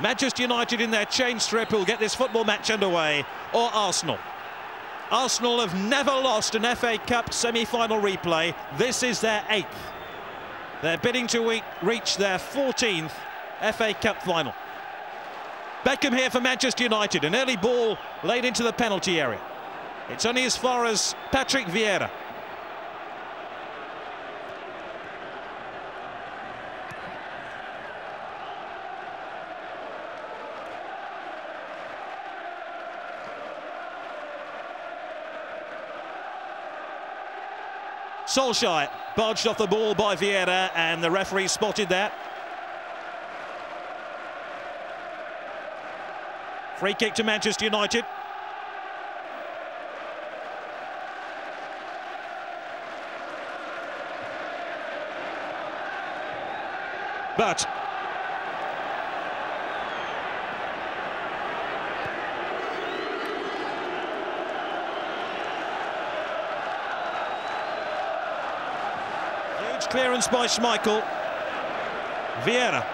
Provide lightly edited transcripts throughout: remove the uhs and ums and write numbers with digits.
Manchester United in their change strip will get this football match underway, or Arsenal. Arsenal have never lost an FA Cup semi-final replay. This is their 8th. They're bidding to reach their 14th FA Cup final. Bergkamp here for Manchester United. An early ball laid into the penalty area. It's only as far as Patrick Vieira. Solskjaer barged off the ball by Vieira, and the referee spotted that. Free kick to Manchester United. But huge clearance by Schmeichel. Vieira.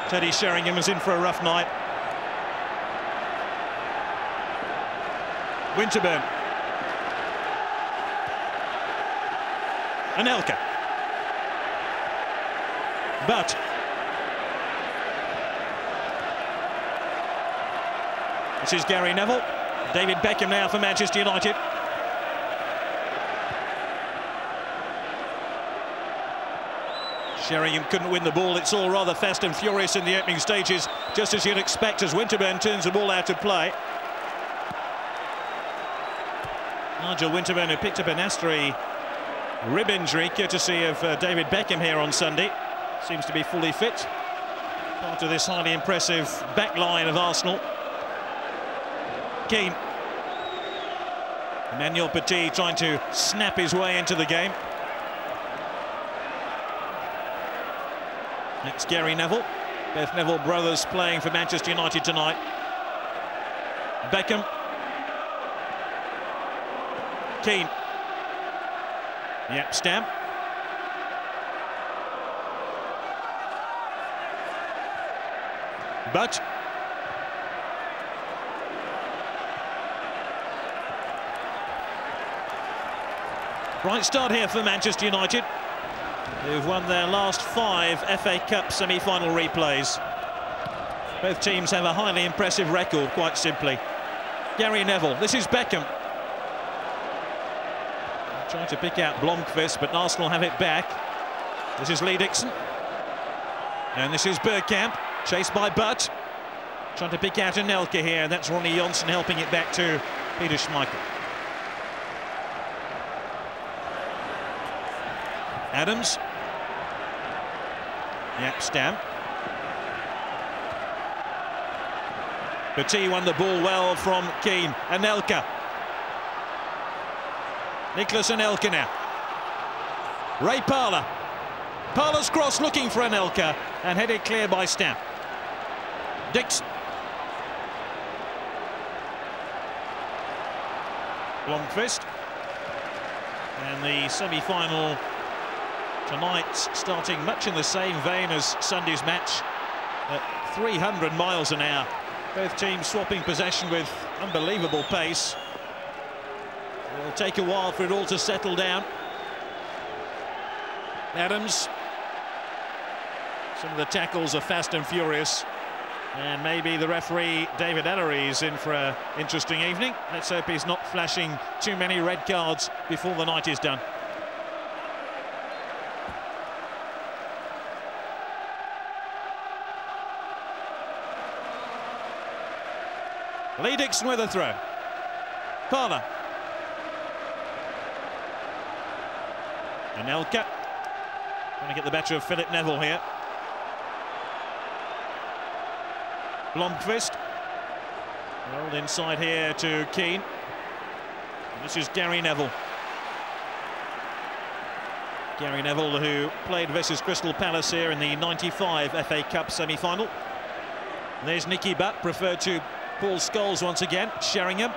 Teddy Sheringham was in for a rough night. Winterburn. Anelka. But this is Gary Neville. David Beckham now for Manchester United. Sheringham couldn't win the ball. It's all rather fast and furious in the opening stages, just as you'd expect as Winterburn turns the ball out of play. Nigel Winterburn, who picked up a nasty rib injury, courtesy of David Beckham here on Sunday, seems to be fully fit. Part of this highly impressive back line of Arsenal. Keane. Emmanuel Petit trying to snap his way into the game. Next, Gary Neville. Both Neville brothers playing for Manchester United tonight. Beckham. Keane. Yep, Stamp. But bright start here for Manchester United, who've won their last 5 FA Cup semi-final replays. Both teams have a highly impressive record, quite simply. Gary Neville. This is Beckham. Trying to pick out Blomqvist, but Arsenal have it back. This is Lee Dixon. And this is Bergkamp, chased by Butt. Trying to pick out Anelka here, and that's Ronnie Johnson helping it back to Peter Schmeichel. Adams. Yep, Stamp. Petit won the ball well from Keane. Anelka. Nicholas Anelka now. Ray Parlour. Parlour's cross looking for Anelka and headed clear by Stamp. Dixon. Blomqvist. And the semi-final tonight starting much in the same vein as Sunday's match at 300 miles an hour. Both teams swapping possession with unbelievable pace. It'll take a while for it all to settle down. Adams. Some of the tackles are fast and furious. And maybe the referee, David Ellery, is in for an interesting evening. Let's hope he's not flashing too many red cards before the night is done. Lee Dixon with a throw. Parlour. Anelka. Trying to get the better of Philip Neville here. Blomqvist. Rolled inside here to Keane. And this is Gary Neville. Gary Neville, who played versus Crystal Palace here in the '95 FA Cup semi-final. There's Nicky Butt, preferred to Paul Scholes once again. Sheringham.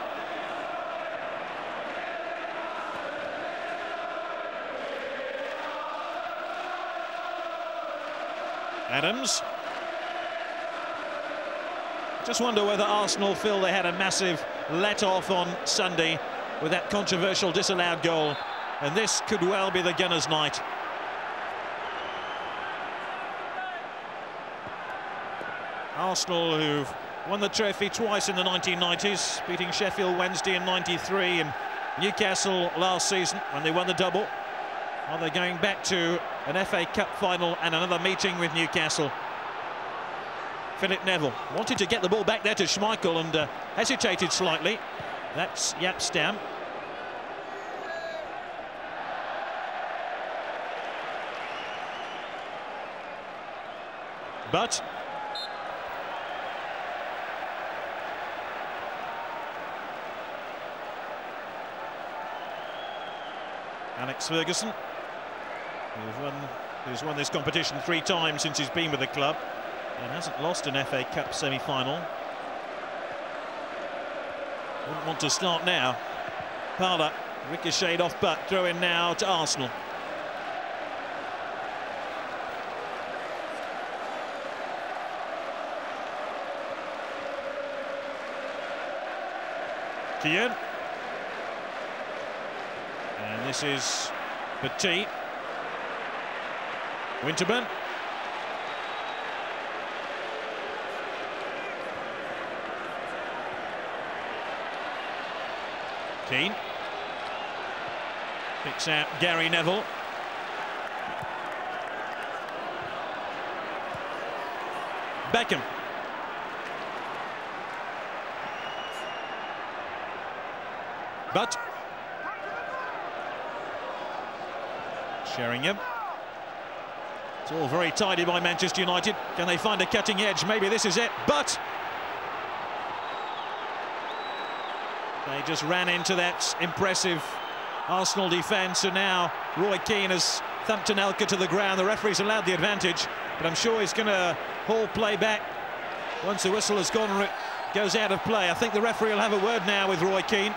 Adams. Just wonder whether Arsenal feel they had a massive let-off on Sunday with that controversial disallowed goal, and this could well be the Gunners' night. Arsenal, who've won the trophy twice in the 1990s, beating Sheffield Wednesday in '93 and Newcastle last season when they won the double. Well, they're going back to an FA Cup final and another meeting with Newcastle. Philip Neville wanted to get the ball back there to Schmeichel and hesitated slightly. That's Jaap Stam. But Alex Ferguson, who's won this competition 3 times since he's been with the club and hasn't lost an FA Cup semi-final. Wouldn't want to start now. Parler ricocheted off, but throw in now to Arsenal. Kian. And this is Petit. Winterburn. Keane. Picks out Gary Neville. Beckham. But Sheringham. It's all very tidy by Manchester United. Can they find a cutting edge? Maybe this is it. But they just ran into that impressive Arsenal defence, and now Roy Keane has thumped Anelka to the ground. The referee's allowed the advantage, but I'm sure he's going to haul play back once the whistle has gone, goes out of play. I think the referee will have a word now with Roy Keane.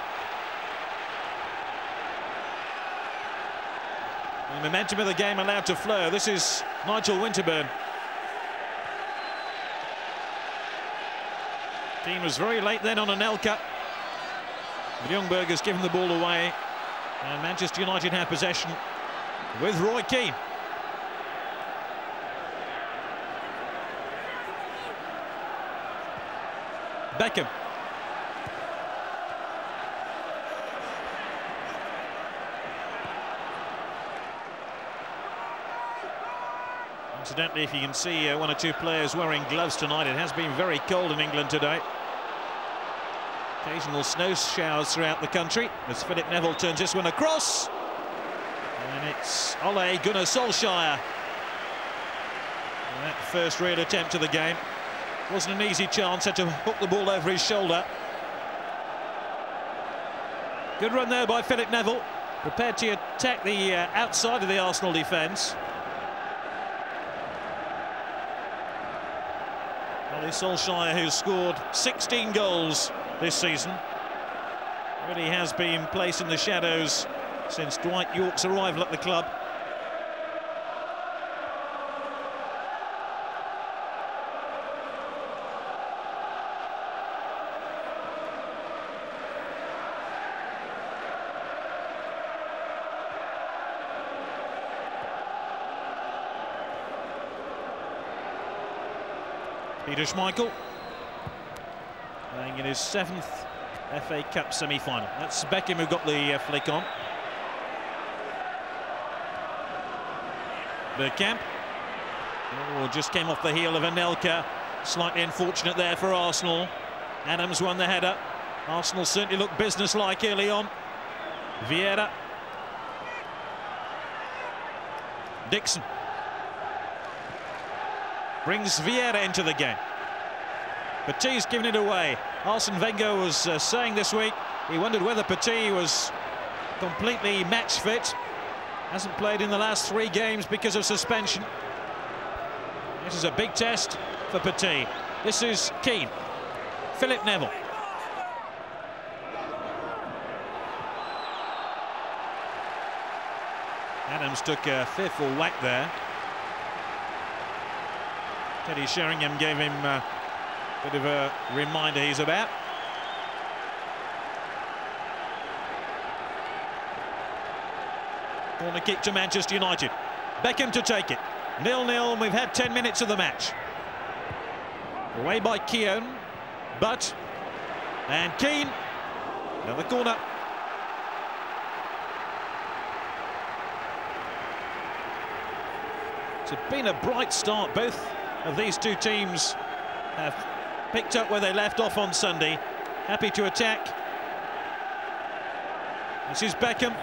The momentum of the game allowed to flow. This is Nigel Winterburn. Keane was very late then on Anelka. But Ljungberg has given the ball away, and Manchester United have possession with Roy Keane. Beckham. Incidentally, if you can see 1 or 2 players wearing gloves tonight, it has been very cold in England today. Occasional snow showers throughout the country as Philip Neville turns this one across. And it's Ole Gunnar Solskjaer. And that first real attempt of the game. Wasn't an easy chance, had to hook the ball over his shoulder. Good run there by Philip Neville, prepared to attack the outside of the Arsenal defence. Ole Solskjaer, who's scored 16 goals this season, really has been placed in the shadows since Dwight Yorke's arrival at the club. Peter Schmeichel playing in his 7th FA Cup semi-final. That's Beckham who got the flick on. Bergkamp. Oh, just came off the heel of Anelka. Slightly unfortunate there for Arsenal. Adams won the header. Arsenal certainly looked business-like early on. Vieira. Dixon. Brings Vieira into the game. Petit's given it away. Arsene Wenger was saying this week he wondered whether Petit was completely match fit. Hasn't played in the last 3 games because of suspension. This is a big test for Petit. This is Keane. Philip Neville. Adams took a fearful whack there. Teddy Sheringham gave him a bit of a reminder he's about. Corner kick to Manchester United. Bergkamp to take it. 0-0, and we've had 10 minutes of the match. Away by Keown, Butt, and Keane. Another corner. It's been a bright start. Both of these two teams have picked up where they left off on Sunday. Happy to attack. This is Bergkamp.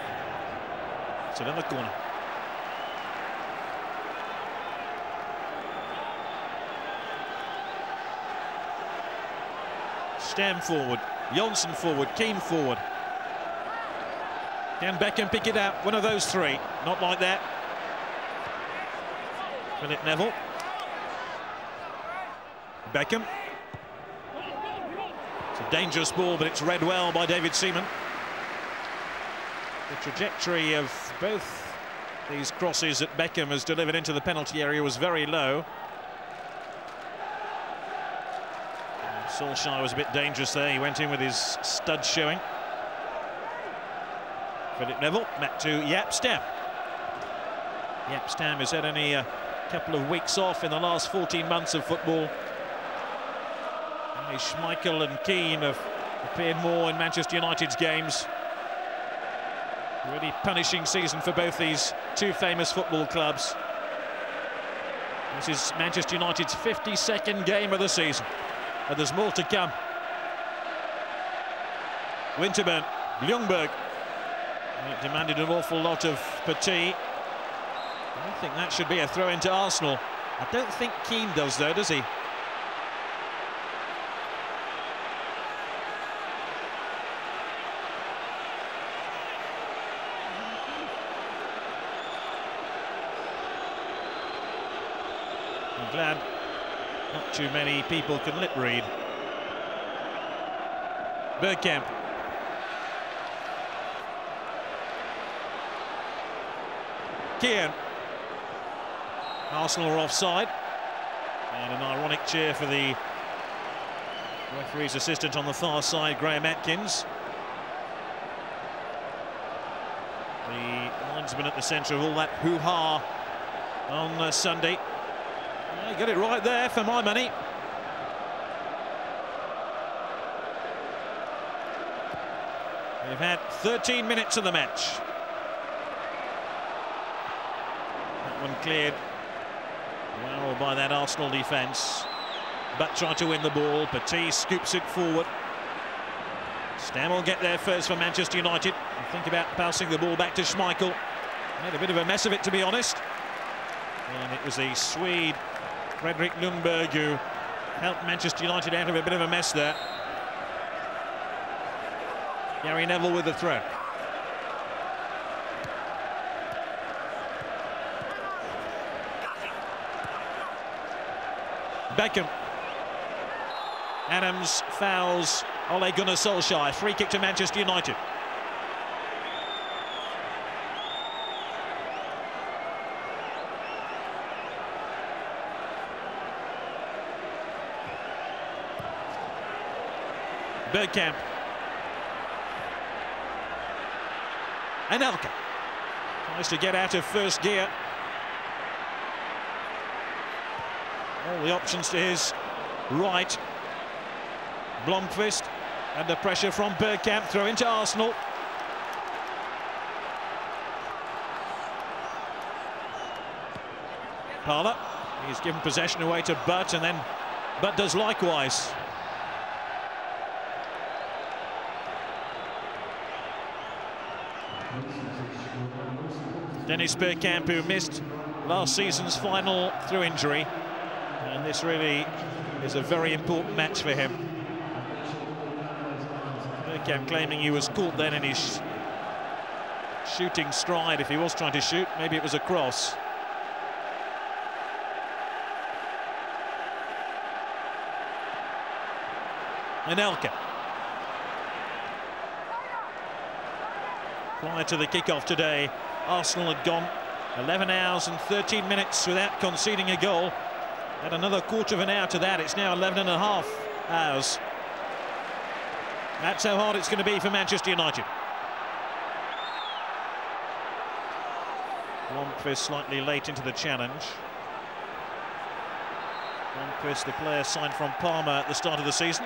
It's another corner. Stam forward, Jonsson forward, Keane forward. Can Bergkamp pick it out? One of those three. Not like that. Philip Neville. Bergkamp. It's a dangerous ball, but it's read well by David Seaman. The trajectory of both these crosses that Bergkamp has delivered into the penalty area was very low. Solskjaer was a bit dangerous there. He went in with his studs showing. Philip Neville, back to Jaap Stam. Jaap Stam has had only a couple of weeks off in the last 14 months of football. Only Schmeichel and Keane have appeared more in Manchester United's games. Really punishing season for both these two famous football clubs. This is Manchester United's 52nd game of the season, and there's more to come. Winterburn, Ljungberg. It demanded an awful lot of Petit. I don't think that should be a throw into Arsenal. I don't think Keane does, though, does he? I'm glad not too many people can lip read. Bergkamp. Keown. Arsenal are offside. And an ironic cheer for the referee's assistant on the far side, Graham Atkins. The linesman at the centre of all that hoo-ha on Sunday. He got it right there for my money. We've had 13 minutes of the match. That one cleared well by that Arsenal defence. But tried to win the ball. Petit scoops it forward. Stam will get there first for Manchester United. And think about passing the ball back to Schmeichel. Made a bit of a mess of it, to be honest. And it was the Swede Fredrik Ljungberg who helped Manchester United out of a bit of a mess there. Gary Neville with the throw. Bergkamp. Adams fouls Ole Gunnar Solskjaer. Free kick to Manchester United. Bergkamp. Anelka tries to get out of first gear. All the options to his right. Blomqvist under pressure from Bergkamp. Throw into Arsenal. Parler. He's given possession away to Butt, and then Butt does likewise. Dennis Bergkamp, who missed last season's final through injury, and this really is a very important match for him. Bergkamp claiming he was caught then in his shooting stride. If he was trying to shoot, maybe it was a cross. Anelka. Prior to the kickoff today, Arsenal had gone 11 hours and 13 minutes without conceding a goal. Add another quarter of an hour to that. It's now 11.5 hours. That's how hard it's going to be for Manchester United. Blomqvist slightly late into the challenge. Blomqvist, the player signed from Parma at the start of the season.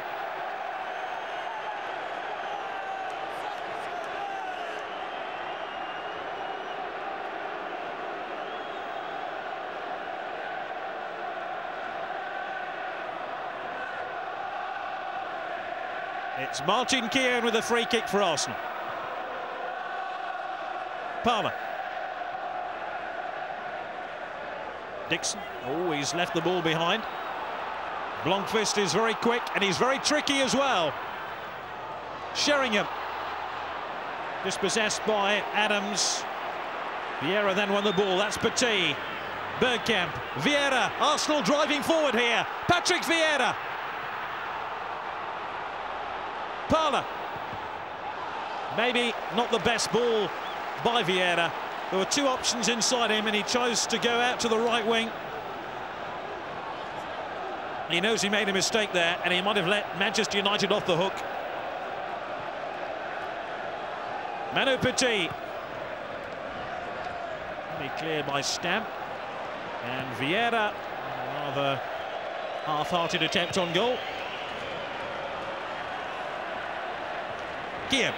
It's Martin Keown with a free kick for Arsenal. Palmer. Dixon. Oh, he's left the ball behind. Blomqvist is very quick and he's very tricky as well. Sheringham. Dispossessed by Adams. Vieira then won the ball. That's Petit. Bergkamp. Vieira. Arsenal driving forward here. Patrick Vieira. Parler. Maybe not the best ball by Vieira. There were two options inside him and he chose to go out to the right wing. He knows he made a mistake there and he might have let Manchester United off the hook. Manu Petit. Be cleared by Stamp. And Vieira, rather half-hearted attempt on goal. Keown.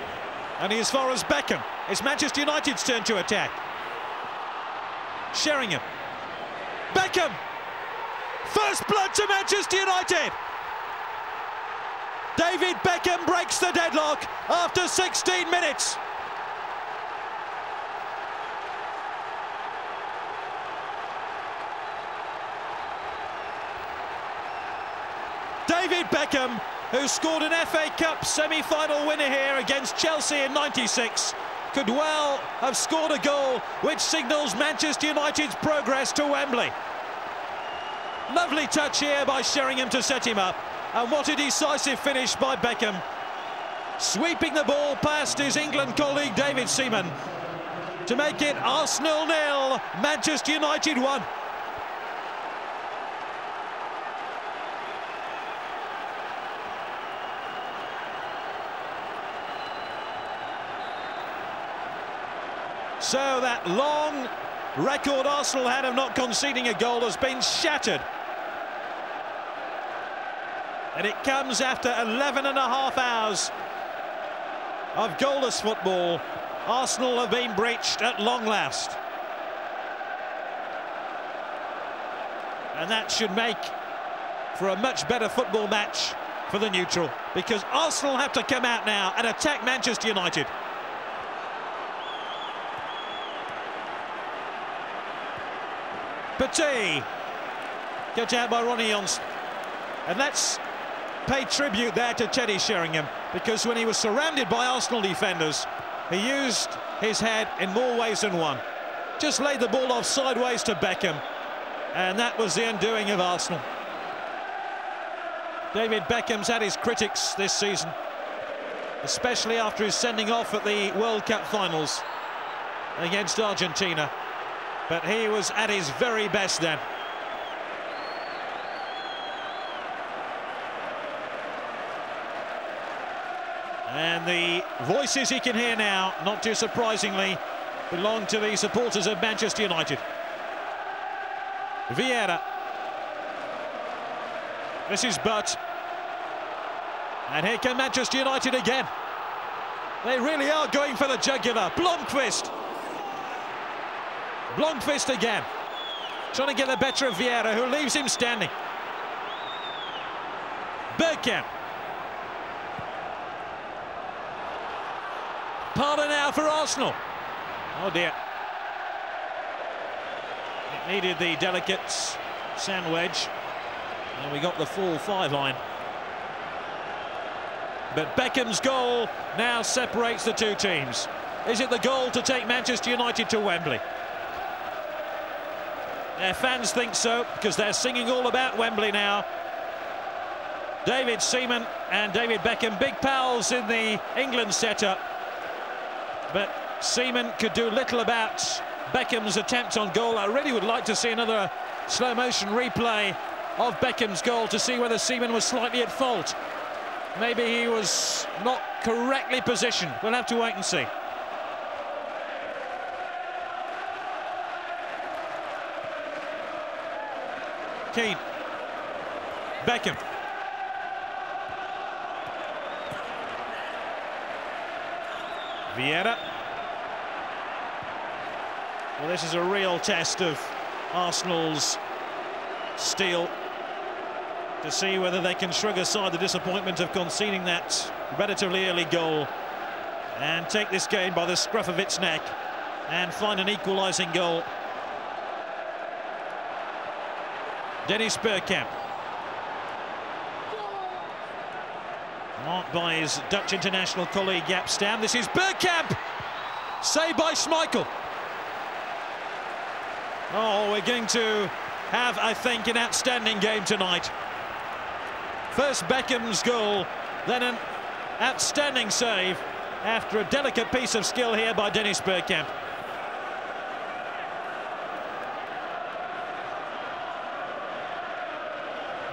Only as far as Beckham. It's Manchester United's turn to attack. Sheringham. Beckham. First blood to Manchester United. David Beckham breaks the deadlock after 16 minutes. David Beckham, who scored an FA Cup semi-final winner here against Chelsea in '96, could well have scored a goal which signals Manchester United's progress to Wembley. Lovely touch here by Sheringham to set him up, and what a decisive finish by Beckham, sweeping the ball past his England colleague David Seaman to make it Arsenal 0, Manchester United 1. So that long record Arsenal had of not conceding a goal has been shattered. And it comes after 11.5 hours of goalless football. Arsenal have been breached at long last. And that should make for a much better football match for the neutral, because Arsenal have to come out now and attack Manchester United. Petit, cut out by Ronnie Johnson. And let's pay tribute there to Teddy Sheringham, because when he was surrounded by Arsenal defenders, he used his head in more ways than one. Just laid the ball off sideways to Beckham, and that was the undoing of Arsenal. David Beckham's had his critics this season, especially after his sending off at the World Cup finals against Argentina. But he was at his very best then. And the voices he can hear now, not too surprisingly, belong to the supporters of Manchester United. Vieira. This is Butt. And here come Manchester United again. They really are going for the jugular. Blomqvist. Blomqvist again, trying to get the better of Vieira, who leaves him standing. Bergkamp. Parler now for Arsenal. Oh dear. It needed the delicate sand wedge, and we got the full 5 line. But Beckham's goal now separates the two teams. Is it the goal to take Manchester United to Wembley? Their fans think so, because they're singing all about Wembley now. David Seaman and David Beckham, big pals in the England setup. But Seaman could do little about Beckham's attempt on goal. I really would like to see another slow-motion replay of Beckham's goal to see whether Seaman was slightly at fault. Maybe he was not correctly positioned. We'll have to wait and see. Keane. Bergkamp. Vieira. Well, this is a real test of Arsenal's steel to see whether they can shrug aside the disappointment of conceding that relatively early goal and take this game by the scruff of its neck and find an equalising goal. Dennis Bergkamp. Marked by his Dutch international colleague Jaap Stam. This is Bergkamp! Saved by Schmeichel. Oh, we're going to have, I think, an outstanding game tonight. First Beckham's goal, then an outstanding save after a delicate piece of skill here by Dennis Bergkamp.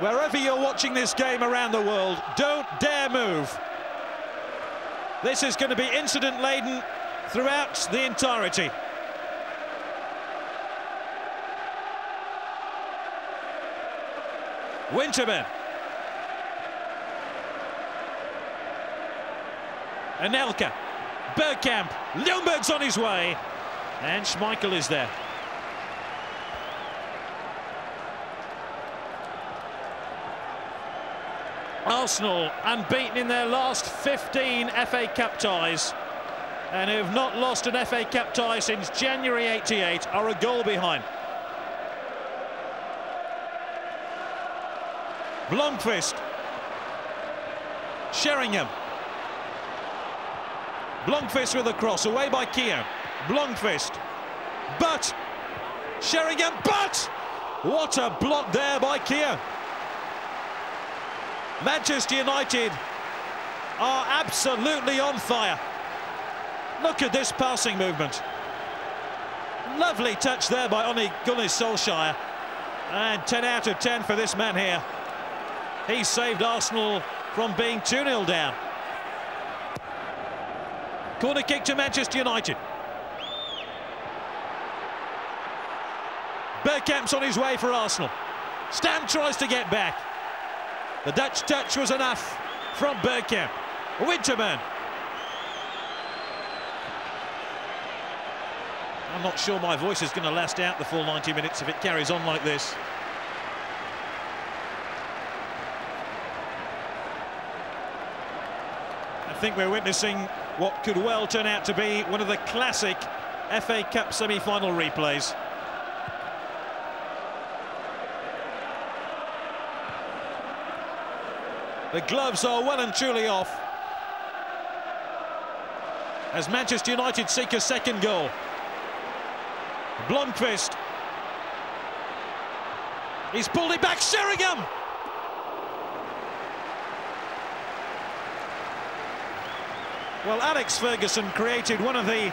Wherever you're watching this game around the world, don't dare move. This is going to be incident-laden throughout the entirety. Winterman. Anelka. Bergkamp. Ljungberg's on his way. And Schmeichel is there. Arsenal unbeaten in their last 15 FA Cup ties and who have not lost an FA Cup tie since January '88 are a goal behind. Blomqvist. Sheringham. Blomqvist with a cross, away by Keown. Blomqvist. But Sheringham, but what a block there by Keown. Manchester United are absolutely on fire. Look at this passing movement. Lovely touch there by Ole Gunnar Solskjaer. And 10 out of 10 for this man here. He saved Arsenal from being 2-0 down. Corner kick to Manchester United. Bergkamp's on his way for Arsenal. Stam tries to get back. The Dutch touch was enough from Bergkamp. Winterman. I'm not sure my voice is going to last out the full 90 minutes if it carries on like this. I think we're witnessing what could well turn out to be one of the classic FA Cup semi-final replays. The gloves are well and truly off as Manchester United seek a second goal. Blomqvist. He's pulled it back. Sheringham. Well, Alex Ferguson created one of the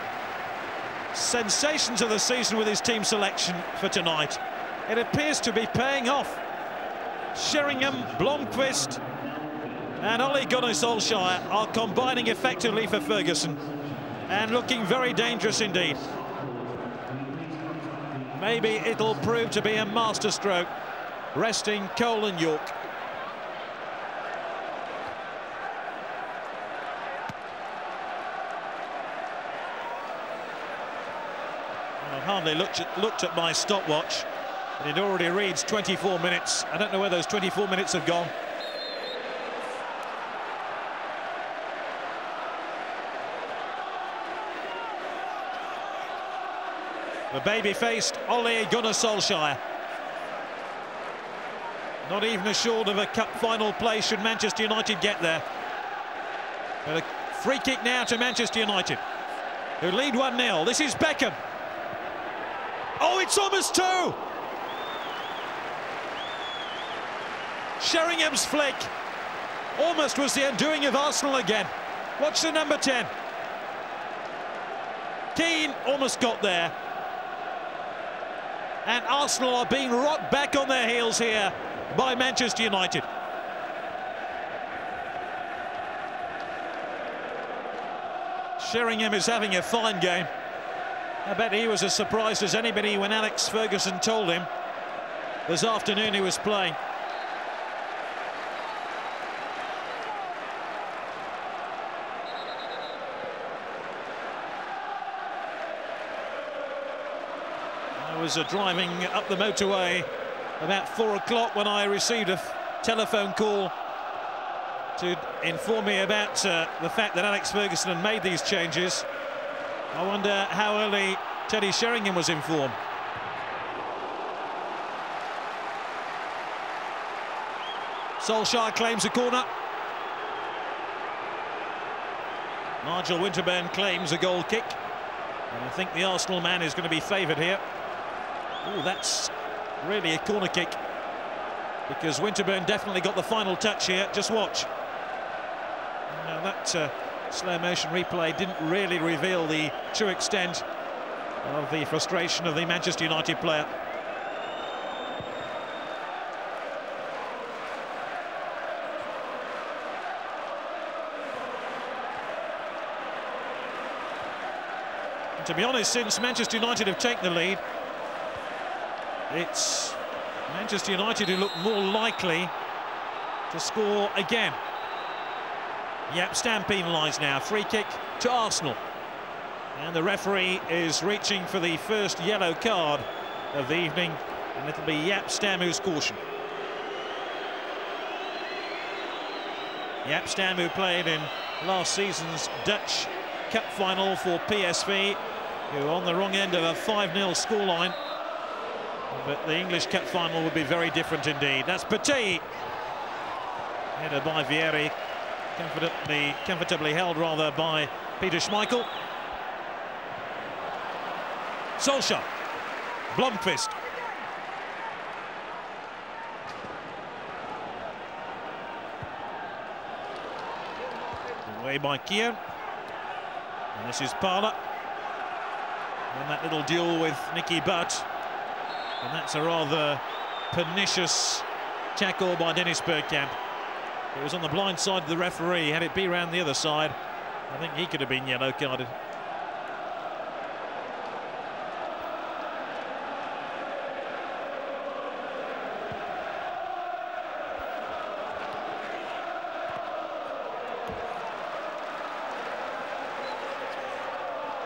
sensations of the season with his team selection for tonight. It appears to be paying off. Sheringham, Blomqvist and Ole Gunnar Solskjaer are combining effectively for Ferguson and looking very dangerous indeed. Maybe it'll prove to be a masterstroke, resting Cole and York. I've hardly looked at my stopwatch, but it already reads 24 minutes. I don't know where those 24 minutes have gone. The baby-faced Ole Gunnar Solskjaer. Not even assured of a cup final place should Manchester United get there. But a free kick now to Manchester United, who lead 1-0. This is Beckham. Oh, it's almost 2! Sheringham's flick almost was the undoing of Arsenal again. Watch the number 10. Keane almost got there. And Arsenal are being rocked back on their heels here by Manchester United. Sheringham is having a fine game. I bet he was as surprised as anybody when Alex Ferguson told him this afternoon he was playing. I was driving up the motorway about 4 o'clock when I received a telephone call to inform me about the fact that Alex Ferguson had made these changes. I wonder how early Teddy Sheringham was informed. Solskjaer claims a corner. Nigel Winterburn claims a goal kick. And I think the Arsenal man is going to be favoured here. Oh, that's really a corner kick, because Winterburn definitely got the final touch here. Just watch. Now that slow motion replay didn't really reveal the true extent of the frustration of the Manchester United player. And to be honest, since Manchester United have taken the lead, it's Manchester United who look more likely to score again. Yep, Stam penalised now. Free kick to Arsenal. And the referee is reaching for the first yellow card of the evening, and it'll be Jaap Stam who's cautioned. Jaap Stam, who played in last season's Dutch Cup final for PSV, who on the wrong end of a 5-0 scoreline. But the English Cup final would be very different indeed. That's Petit. Headed by Vieri. Comfortably held, rather, by Peter Schmeichel. Solskjaer. Blomqvist. Away by Keown. And this is Parler. And that little duel with Nicky Butt. And that's a rather pernicious tackle by Dennis Bergkamp. It was on the blind side of the referee. Had it be round the other side, I think he could have been yellow carded.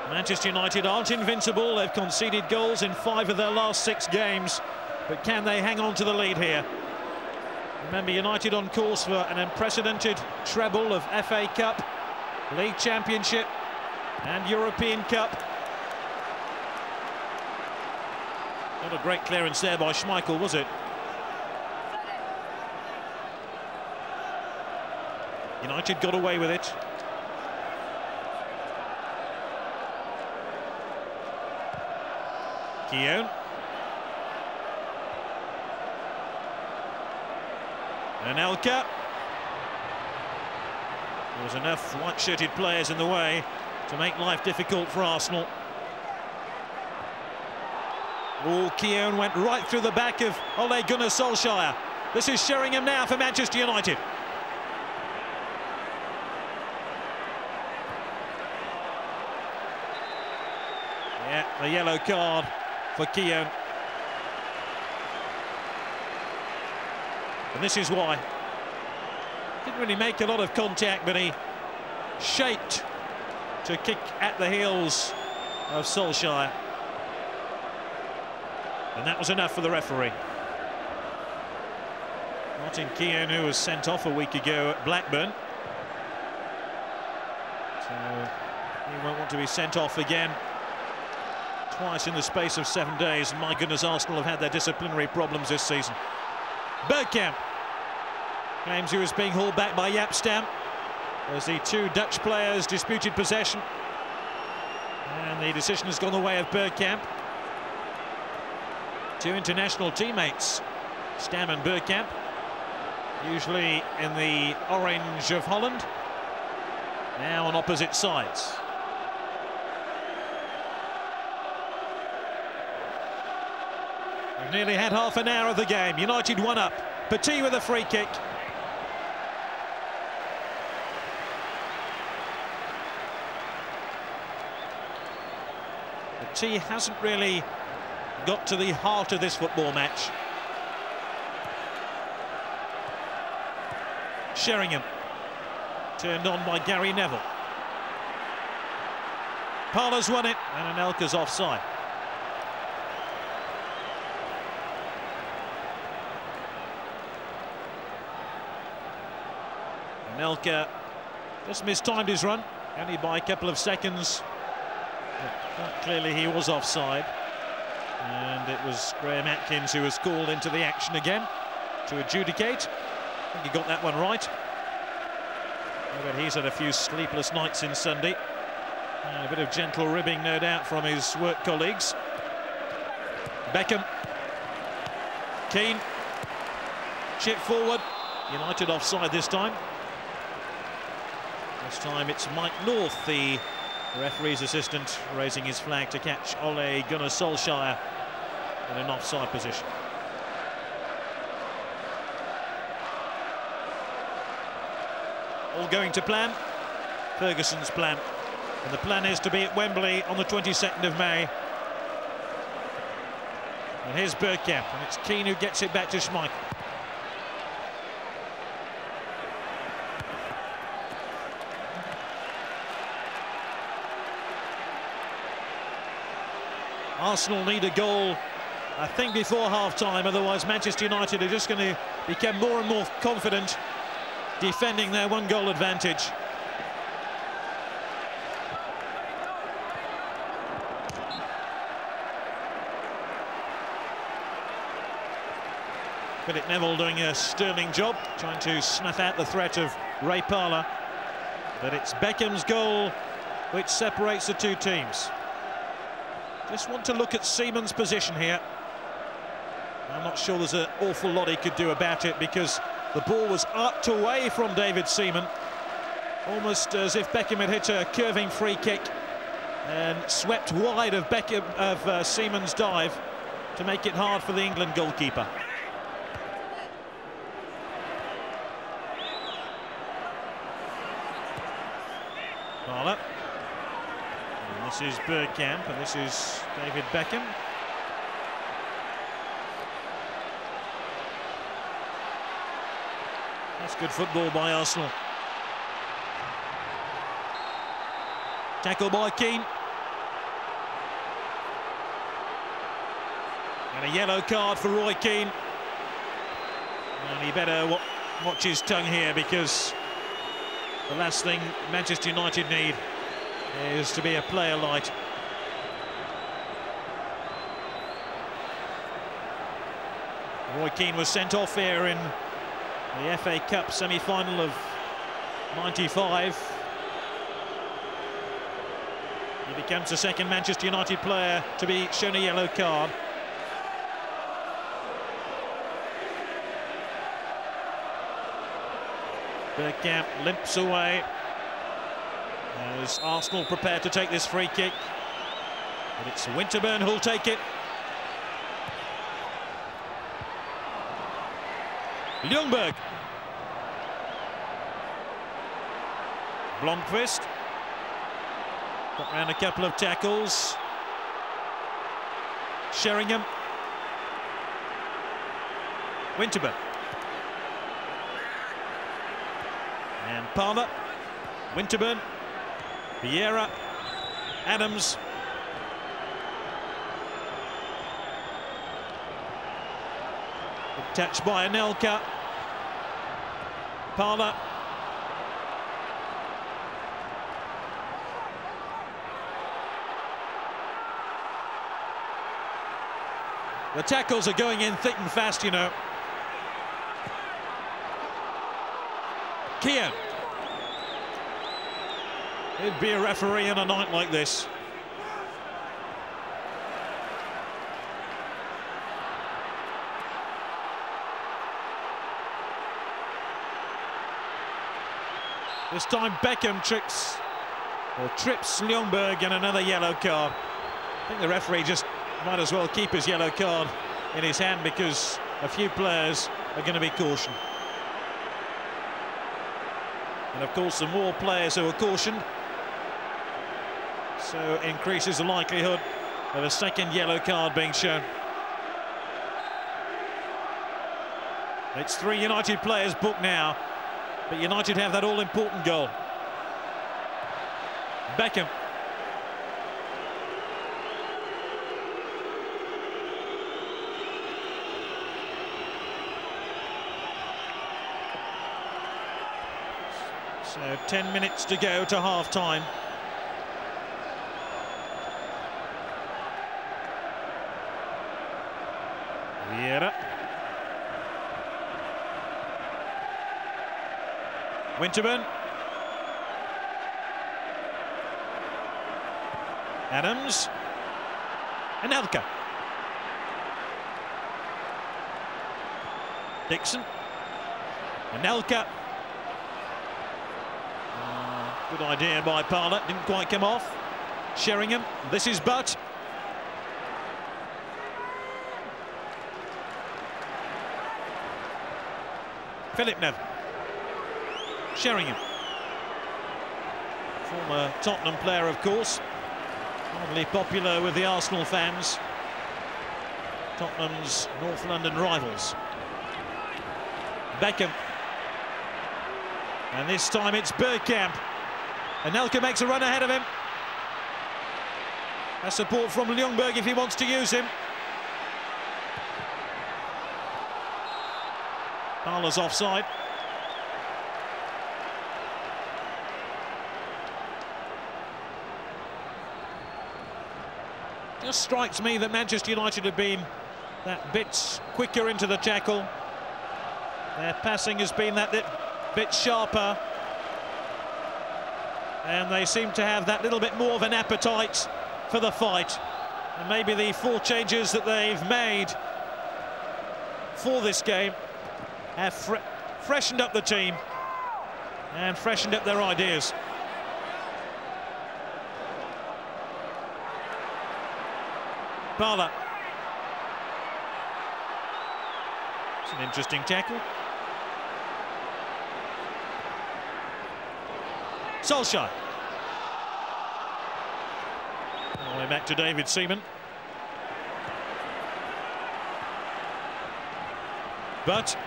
Manchester United aren't invincible. They've conceded goals in 5 of their last 6 games. But can they hang on to the lead here? Remember, United on course for an unprecedented treble of FA Cup, League Championship and European Cup. Not a great clearance there by Schmeichel, was it? United got away with it. Keown. Anelka. There was enough white-shirted players in the way to make life difficult for Arsenal. Oh, Keown went right through the back of Ole Gunnar Solskjaer. This is Sheringham now for Manchester United. Yeah, the yellow card for Keown. And this is why. Didn't really make a lot of contact, but he shaped to kick at the heels of Solskjaer. And that was enough for the referee. Martin Keown, who was sent off a week ago at Blackburn. So he won't want to be sent off again twice in the space of 7 days. And my goodness, Arsenal have had their disciplinary problems this season. Bergkamp claims he was being hauled back by Jaap Stam as the 2 Dutch players disputed possession. And the decision has gone the way of Bergkamp. 2 international teammates, Stam and Bergkamp, usually in the orange of Holland, now on opposite sides. We've nearly had half an hour of the game. United 1 up. Petit with a free kick. Petit hasn't really got to the heart of this football match. Sheringham, turned on by Gary Neville. Parler's won it, and Anelka's offside. Anelka just mistimed his run, only by a couple of seconds. But clearly he was offside. And it was Graham Atkins who was called into the action again to adjudicate. I think he got that one right. But he's had a few sleepless nights since Sunday. And a bit of gentle ribbing, no doubt, from his work colleagues. Bergkamp. Keane. Chip forward. United offside this time. This time it's Mike North, the referee's assistant, raising his flag to catch Ole Gunnar Solskjaer in an offside position. All going to plan. Ferguson's plan. And the plan is to be at Wembley on the 22nd of May. And here's Bergkamp, and it's Keane who gets it back to Schmeichel. Arsenal need a goal, I think, before half-time, otherwise Manchester United are just going to become more and more confident defending their one-goal advantage. Philip Neville doing a sterling job, trying to snuff out the threat of Ray Parler. But it's Beckham's goal which separates the two teams. Just want to look at Seaman's position here. I'm not sure there's an awful lot he could do about it, because the ball was arced away from David Seaman, almost as if Beckham had hit a curving free kick and swept wide of Seaman's dive to make it hard for the England goalkeeper. Parler. And this is Bergkamp, and this is David Beckham. That's good football by Arsenal. Tackle by Keane. And a yellow card for Roy Keane. And he better watch his tongue here, because the last thing Manchester United need is to be a player light. Roy Keane was sent off here in the FA Cup semi-final of '95. He becomes the second Manchester United player to be shown a yellow card. Bergkamp limps away as Arsenal prepare to take this free kick. But it's Winterburn who'll take it. Ljungberg. Blomqvist. Got round a couple of tackles. Sheringham. Winterburn. And Parler. Winterburn. Vieira. Adams. Good touch by Anelka. Parler. The tackles are going in thick and fast, you know. Keane. He'd be a referee on a night like this. This time Beckham trips Ljungberg, and another yellow card. I think the referee just might as well keep his yellow card in his hand, because a few players are going to be cautioned. And of course, the more players who are cautioned, so increases the likelihood of a second yellow card being shown. It's 3 United players booked now, but United have that all-important goal. Bergkamp. So 10 minutes to go to half-time. Vieira. Winterburn. Adams. Anelka. Dixon. Anelka. Good idea by Parlour, didn't quite come off. Sheringham, this is Butt. Philip Neville. Sheringham. Former Tottenham player, of course. Hardly popular with the Arsenal fans. Tottenham's North London rivals. Beckham. And this time it's Bergkamp. Anelka makes a run ahead of him. A support from Ljungberg if he wants to use him. Parlour's offside. Just strikes me that Manchester United have been that bit quicker into the tackle. Their passing has been that bit sharper. And they seem to have that little bit more of an appetite for the fight. And maybe the 4 changes that they've made for this game have freshened up the team and freshened up their ideas. Parlour. It's an interesting tackle. Solskjaer. All the way back to David Seaman. But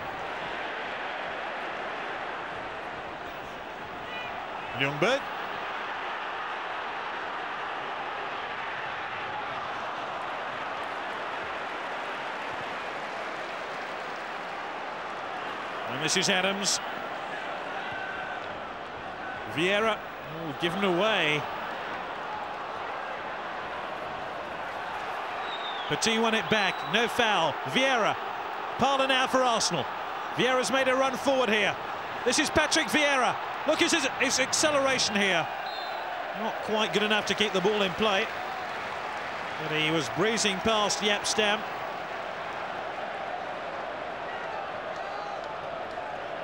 Ljungberg. And this is Adams. Vieira, given away. Petit won it back, no foul. Vieira, Parlour now for Arsenal. Vieira's made a run forward here. This is Patrick Vieira. Look at his acceleration here. Not quite good enough to keep the ball in play. But he was breezing past Jaap Stam.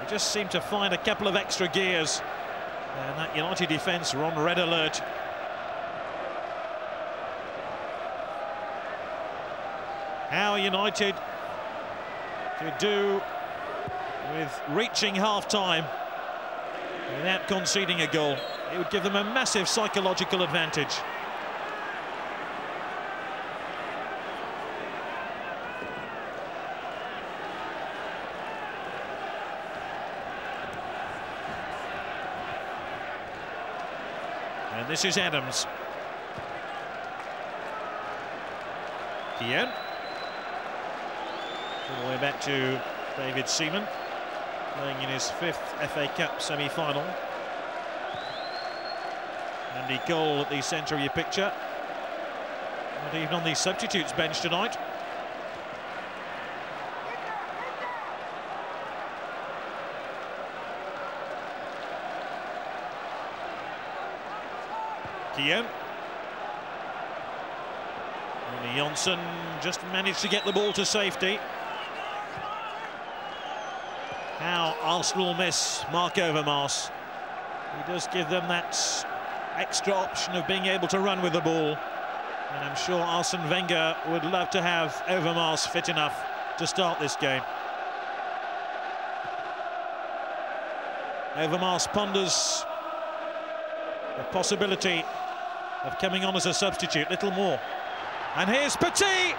He just seemed to find a couple of extra gears. And that United defence were on red alert. How United could do with reaching half-time without conceding a goal. It would give them a massive psychological advantage. And this is Adams. Keown. All the way back to David Seaman, playing in his 5th FA Cup semi-final. Andy Cole at the centre of your picture. Not even on the substitutes bench tonight. Keown. Only Jonsson just managed to get the ball to safety. How Arsenal miss Mark Overmars. He does give them that extra option of being able to run with the ball. And I'm sure Arsene Wenger would love to have Overmars fit enough to start this game. Overmars ponders the possibility of coming on as a substitute, little more. And here's Petit!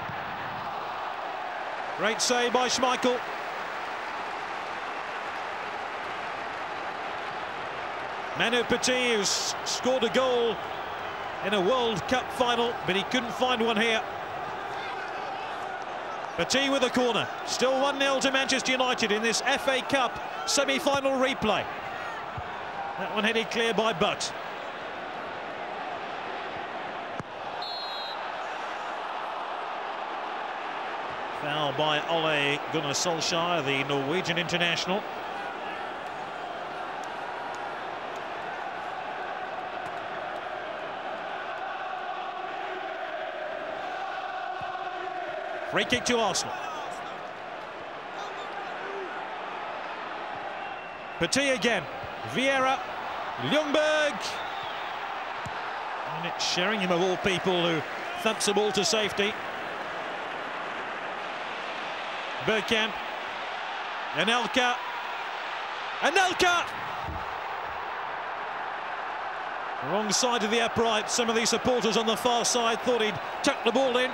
Great save by Schmeichel. Manu Petit, who's scored a goal in a World Cup final, but he couldn't find one here. Petit with a corner. Still 1-0 to Manchester United in this FA Cup semi-final replay. That one headed clear by Butt. Foul by Ole Gunnar Solskjaer, the Norwegian international. Free kick to Arsenal. Petit again. Vieira. Ljungberg. And it's Sheringham of all people who thumps the ball to safety. Bergkamp. Anelka. Anelka! Wrong side of the upright. Some of these supporters on the far side thought he'd tuck the ball in,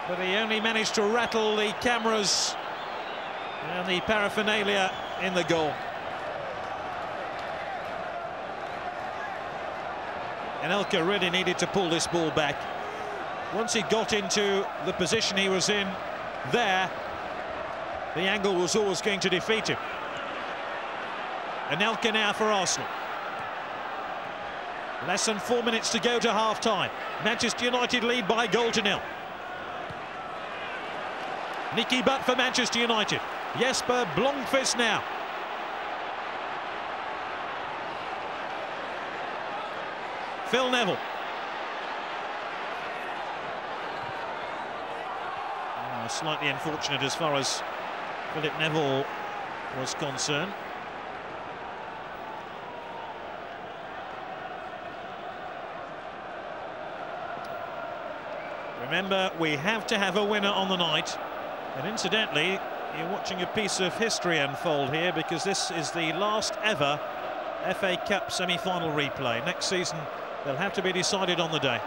but he only managed to rattle the cameras and the paraphernalia in the goal. Anelka really needed to pull this ball back. Once he got into the position he was in there, the angle was always going to defeat him. Anelka now for Arsenal. Less than 4 minutes to go to half-time. Manchester United lead by 1-0. Nicky Butt for Manchester United. Jesper Blomqvist now. Phil Neville. Slightly unfortunate as far as Philip Neville was concerned. Remember, we have to have a winner on the night. And incidentally, you're watching a piece of history unfold here, because this is the last ever FA Cup semi-final replay. Next season, they'll have to be decided on the day.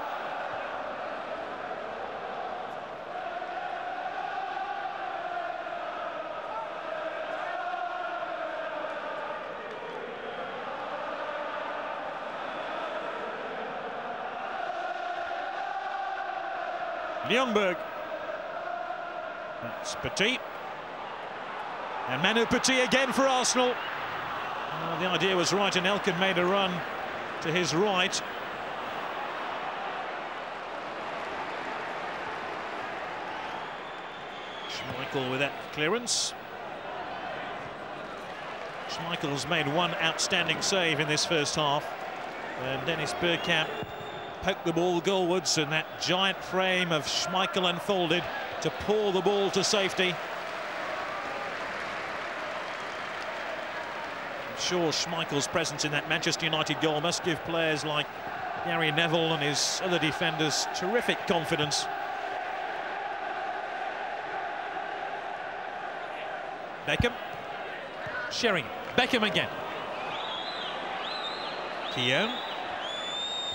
Ljungberg. That's Petit. And Manu Petit again for Arsenal. The idea was right, and Elkin made a run to his right. Schmeichel with that clearance. Schmeichel's made one outstanding save in this first half. And Dennis Bergkamp poked the ball goalwards, and that giant frame of Schmeichel unfolded to pour the ball to safety. I'm sure Schmeichel's presence in that Manchester United goal must give players like Gary Neville and his other defenders terrific confidence. Beckham. Sheringham. Beckham again. Keown.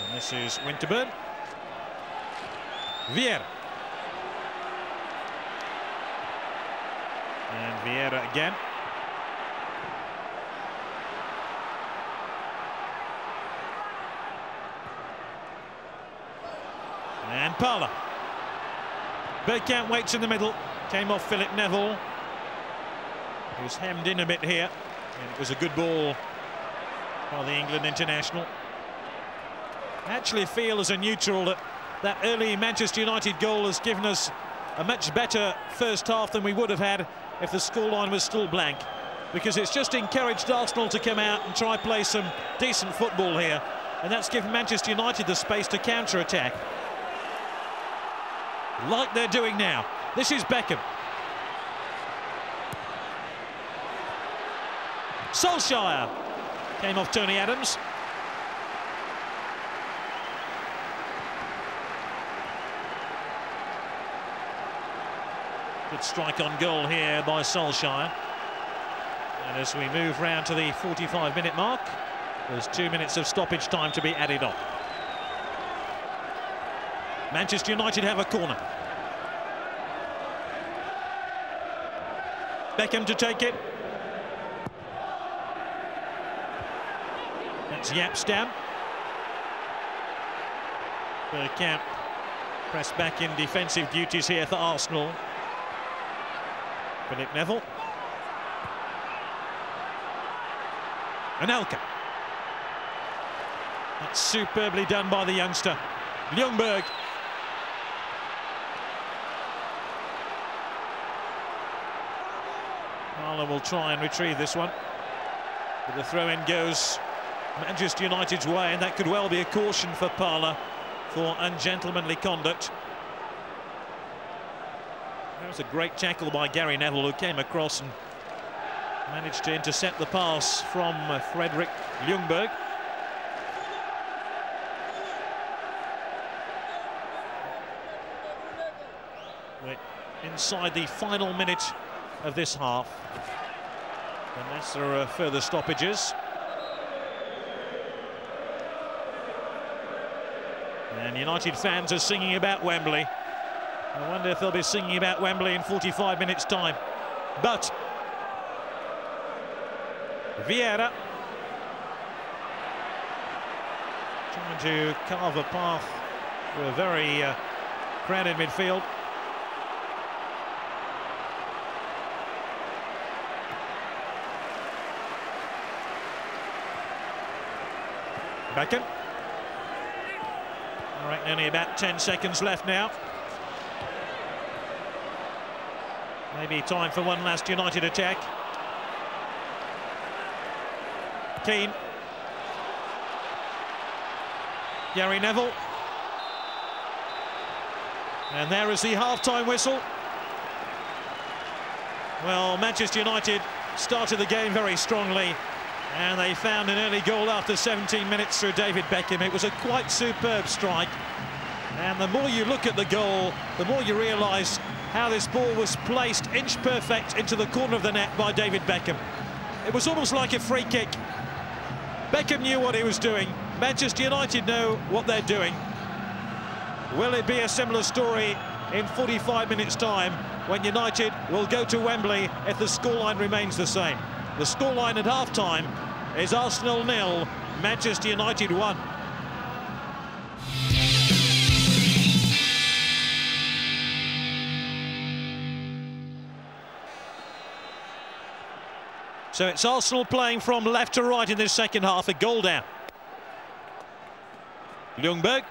And this is Winterburn. Vieira. And Vieira again. And Parla. Bergkamp waits in the middle. Came off Philip Neville. He was hemmed in a bit here. And it was a good ball by the England international. I actually feel as a neutral that that early Manchester United goal has given us a much better first half than we would have had if the scoreline was still blank, because it's just encouraged Arsenal to come out and try play some decent football here, and that's given Manchester United the space to counter-attack like they're doing now. This is Beckham. Solskjaer came off Tony Adams. Good strike on goal here by Solskjaer. And as we move round to the 45-minute mark, there's 2 minutes of stoppage time to be added on. Manchester United have a corner. Beckham to take it. That's Yapstam. Bergkamp pressed back in defensive duties here for Arsenal. Philip Neville. Anelka. That's superbly done by the youngster. Ljungberg. Parlour will try and retrieve this one. But the throw-in goes Manchester United's way, and that could well be a caution for Parlour for ungentlemanly conduct. That was a great tackle by Gary Neville, who came across and managed to intercept the pass from Fredrik Ljungberg. We're inside the final minute of this half, unless there are further stoppages. And United fans are singing about Wembley. I wonder if they'll be singing about Wembley in 45 minutes' time. But Vieira trying to carve a path through a very crowded midfield. Beckham. All right, only about 10 seconds left now. Maybe time for one last United attack. Keane. Gary Neville. And there is the half-time whistle. Well, Manchester United started the game very strongly, and they found an early goal after 17 minutes through David Beckham. It was a quite superb strike. And the more you look at the goal, the more you realise how this ball was placed inch perfect into the corner of the net by David Beckham. It was almost like a free kick. Beckham knew what he was doing. Manchester United know what they're doing. Will it be a similar story in 45 minutes' time when United will go to Wembley if the scoreline remains the same? The scoreline at half-time is Arsenal 0, Manchester United 1. So it's Arsenal playing from left to right in this second half, a goal down. Ljungberg.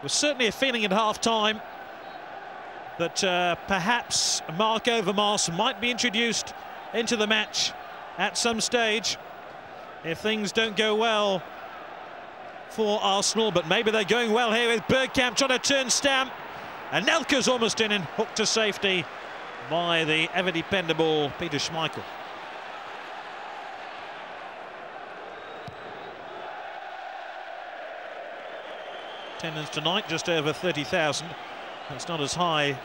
Was certainly a feeling at half-time that perhaps Marc Overmars might be introduced into the match at some stage if things don't go well for Arsenal, but maybe they're going well here with Bergkamp trying to turn Stam, and Anelka's almost in and hooked to safety by the ever-dependable Peter Schmeichel. Attendance tonight just over 30,000. That's not as high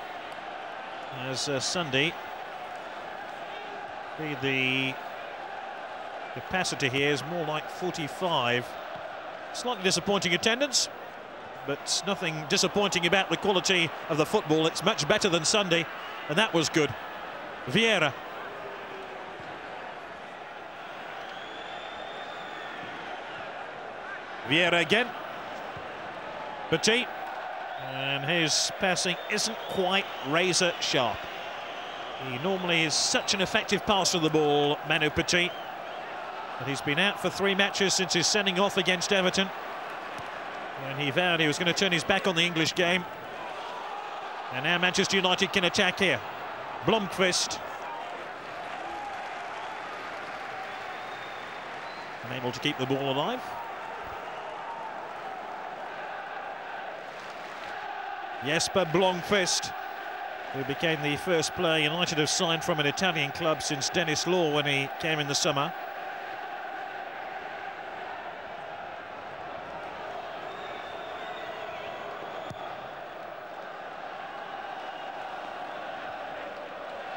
as Sunday. The capacity here is more like 45. Slightly disappointing attendance, but nothing disappointing about the quality of the football. It's much better than Sunday, and that was good. Vieira. Vieira again. Petit, and his passing isn't quite razor sharp. He normally is such an effective passer of the ball, Manu Petit, but he's been out for 3 matches since his sending off against Everton, and he vowed he was going to turn his back on the English game. And now Manchester United can attack here. Blomqvist, unable to keep the ball alive. Jesper Blomqvist, who became the first player United have signed from an Italian club since Dennis Law when he came in the summer.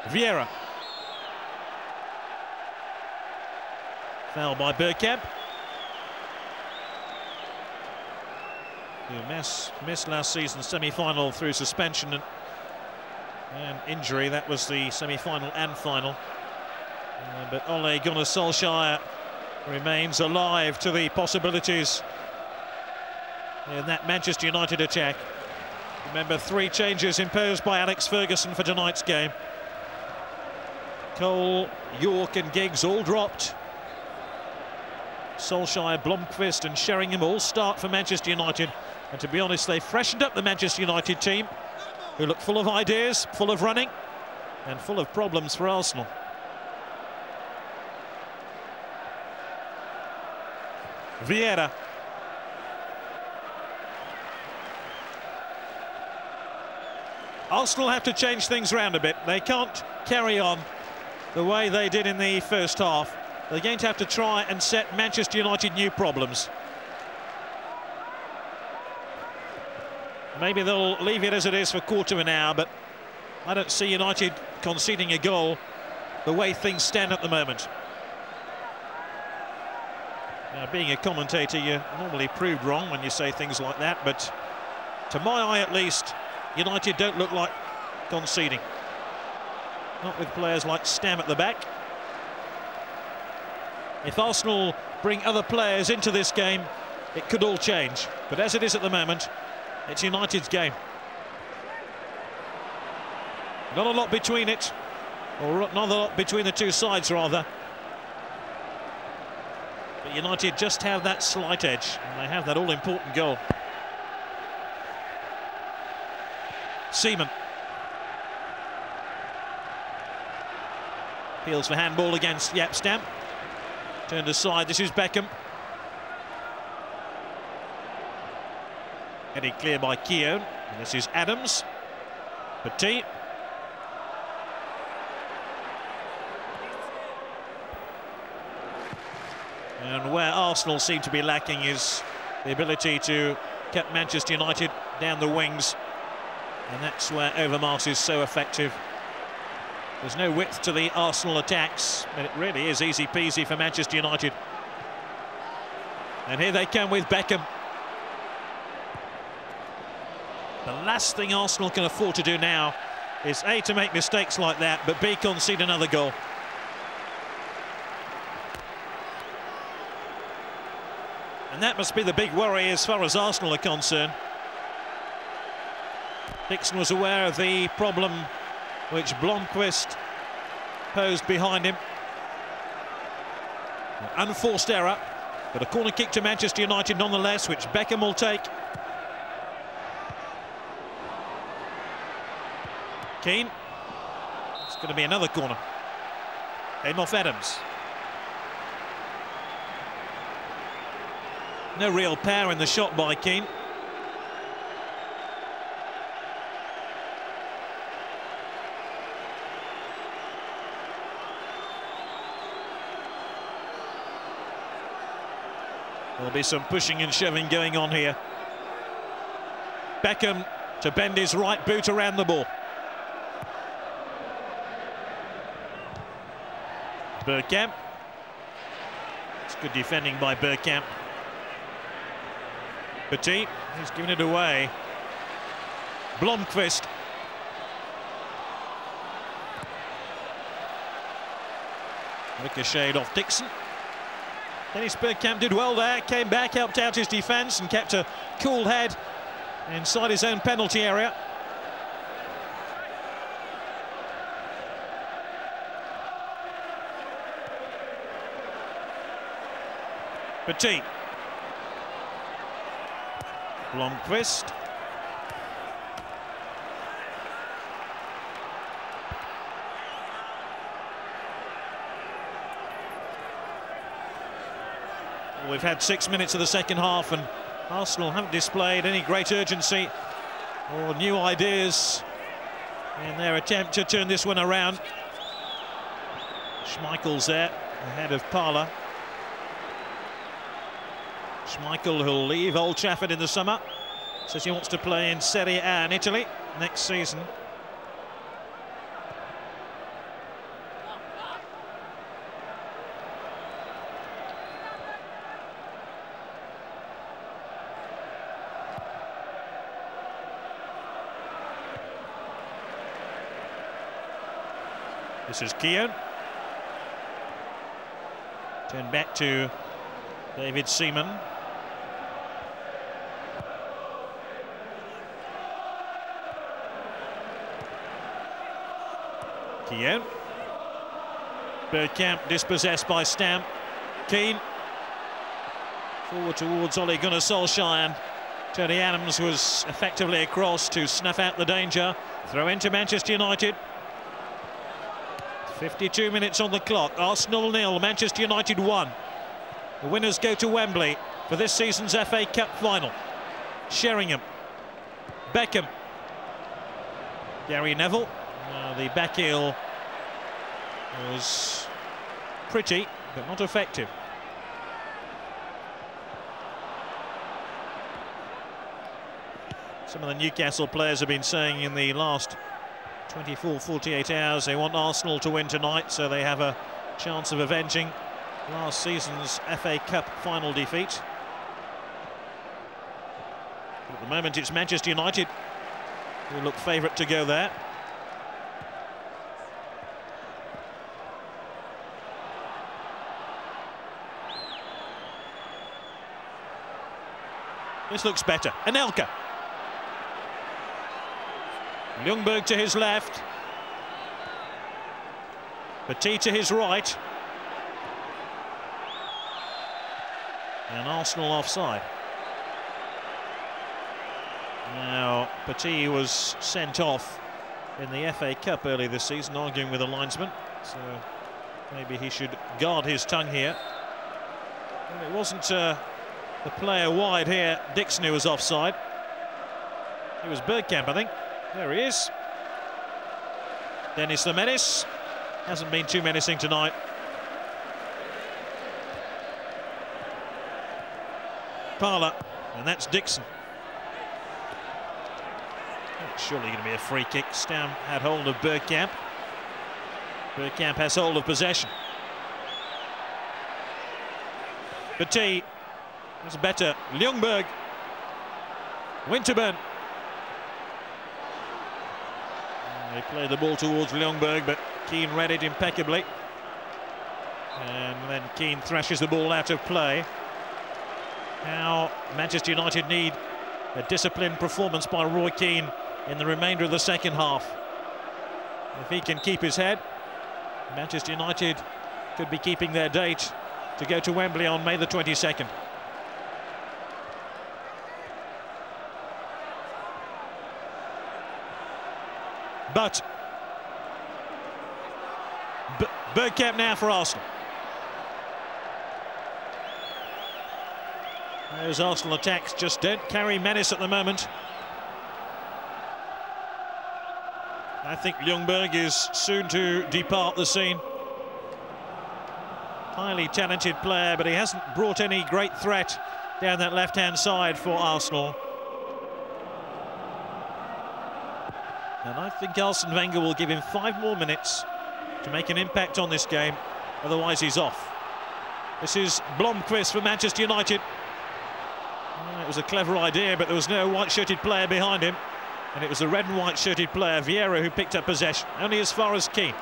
Vieira. Foul by Bergkamp. Who missed last season's semi-final through suspension and injury. That was the semi-final and final. But Ole Gunnar Solskjaer remains alive to the possibilities in that Manchester United attack. Remember, 3 changes imposed by Alex Ferguson for tonight's game. Cole, York and Giggs all dropped. Solskjaer, Blomqvist and Sheringham all start for Manchester United. And to be honest, they freshened up the Manchester United team, who look full of ideas, full of running and full of problems for Arsenal. Vieira. Arsenal have to change things round a bit. They can't carry on the way they did in the first half. They're going to have to try and set Manchester United new problems. Maybe they'll leave it as it is for a quarter of an hour, but I don't see United conceding a goal the way things stand at the moment. Now, being a commentator, you're normally proved wrong when you say things like that, but to my eye at least, United don't look like conceding. Not with players like Stam at the back. If Arsenal bring other players into this game, it could all change. But as it is at the moment, it's United's game. Not a lot between it, or not a lot between the two sides, rather. But United just have that slight edge, and they have that all-important goal. Seaman. Appeals for handball against Stam. Turned aside, this is Beckham. Headed clear by Keown. And this is Adams. Petit. And where Arsenal seem to be lacking is the ability to get Manchester United down the wings. And that's where Overmars is so effective. There's no width to the Arsenal attacks, but it really is easy peasy for Manchester United. And here they come with Beckham. The last thing Arsenal can afford to do now is A, to make mistakes like that, but B, concede another goal. And that must be the big worry as far as Arsenal are concerned. Dixon was aware of the problem which Blomqvist posed behind him. An unforced error, but a corner kick to Manchester United nonetheless, which Beckham will take. Keane. It's going to be another corner. Aim off Adams. No real power in the shot by Keane. There'll be some pushing and shoving going on here. Beckham to bend his right boot around the ball. Bergkamp. It's good defending by Bergkamp. Petit, he's given it away. Blomqvist. Ricocheted off Dixon. Dennis Bergkamp did well there, came back, helped out his defence and kept a cool head inside his own penalty area. Petit. Blomqvist. We've had 6 minutes of the second half and Arsenal haven't displayed any great urgency or new ideas in their attempt to turn this one around. Schmeichel's there ahead of Parla. Schmeichel, who'll leave Old Trafford in the summer, says he wants to play in Serie A in Italy next season. This is Keown. Turn back to David Seaman. Keown. Bergkamp dispossessed by Stamp. Keane. Forward towards Ole Gunnar Solskjaer. Tony Adams was effectively across to snuff out the danger. Throw into Manchester United. 52 minutes on the clock. Arsenal 0, Manchester United 1. The winners go to Wembley for this season's FA Cup final. Sheringham. Beckham. Gary Neville. The back heel was pretty, but not effective. Some of the Newcastle players have been saying in the last 24-48 hours they want Arsenal to win tonight, so they have a chance of avenging last season's FA Cup final defeat. But at the moment it's Manchester United who look favourite to go there. This looks better. Anelka. Ljungberg to his left. Petit to his right. And Arsenal offside. Now, Petit was sent off in the FA Cup early this season, arguing with a linesman. So maybe he should guard his tongue here. And it wasn't the player wide here, Dixon, who was offside. It was Bergkamp, I think. There he is. Dennis the Menace. Hasn't been too menacing tonight. Parlour, and that's Dixon. It's surely going to be a free kick. Stam had hold of Bergkamp. Bergkamp has hold of possession. Petit was better. Ljungberg. Winterburn. They played the ball towards Ljungberg, but Keane read it impeccably. And then Keane thrashes the ball out of play. Now Manchester United need a disciplined performance by Roy Keane in the remainder of the second half. If he can keep his head, Manchester United could be keeping their date to go to Wembley on May the 22nd. But Bergkamp now for Arsenal. Those Arsenal attacks just don't carry menace at the moment. I think Ljungberg is soon to depart the scene. Highly talented player, but he hasn't brought any great threat down that left-hand side for Arsenal. And I think Arsene Wenger will give him 5 more minutes to make an impact on this game, otherwise he's off. This is Blomqvist for Manchester United. It was a clever idea, but there was no white-shirted player behind him, and it was the red and white-shirted player, Vieira, who picked up possession, only as far as Keane.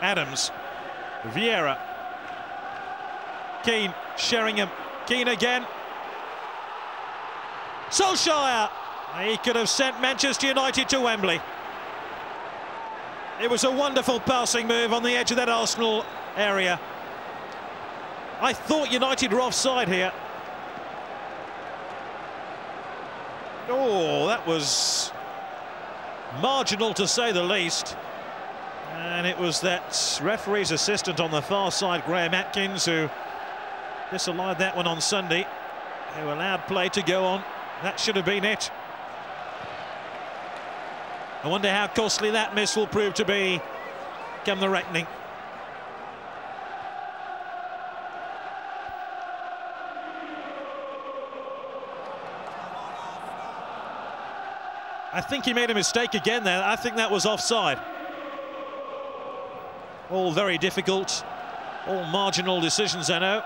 Adams, Vieira. Keane, Sheringham, Keane again. Solskjaer! He could have sent Manchester United to Wembley. It was a wonderful passing move on the edge of that Arsenal area. I thought United were offside here. Oh, that was marginal to say the least. And it was that referee's assistant on the far side, Graham Atkins, who disallowed that one on Sunday, who allowed play to go on. That should have been it. I wonder how costly that miss will prove to be come the reckoning. I think he made a mistake again there. I think that was offside. All very difficult, all marginal decisions, I know.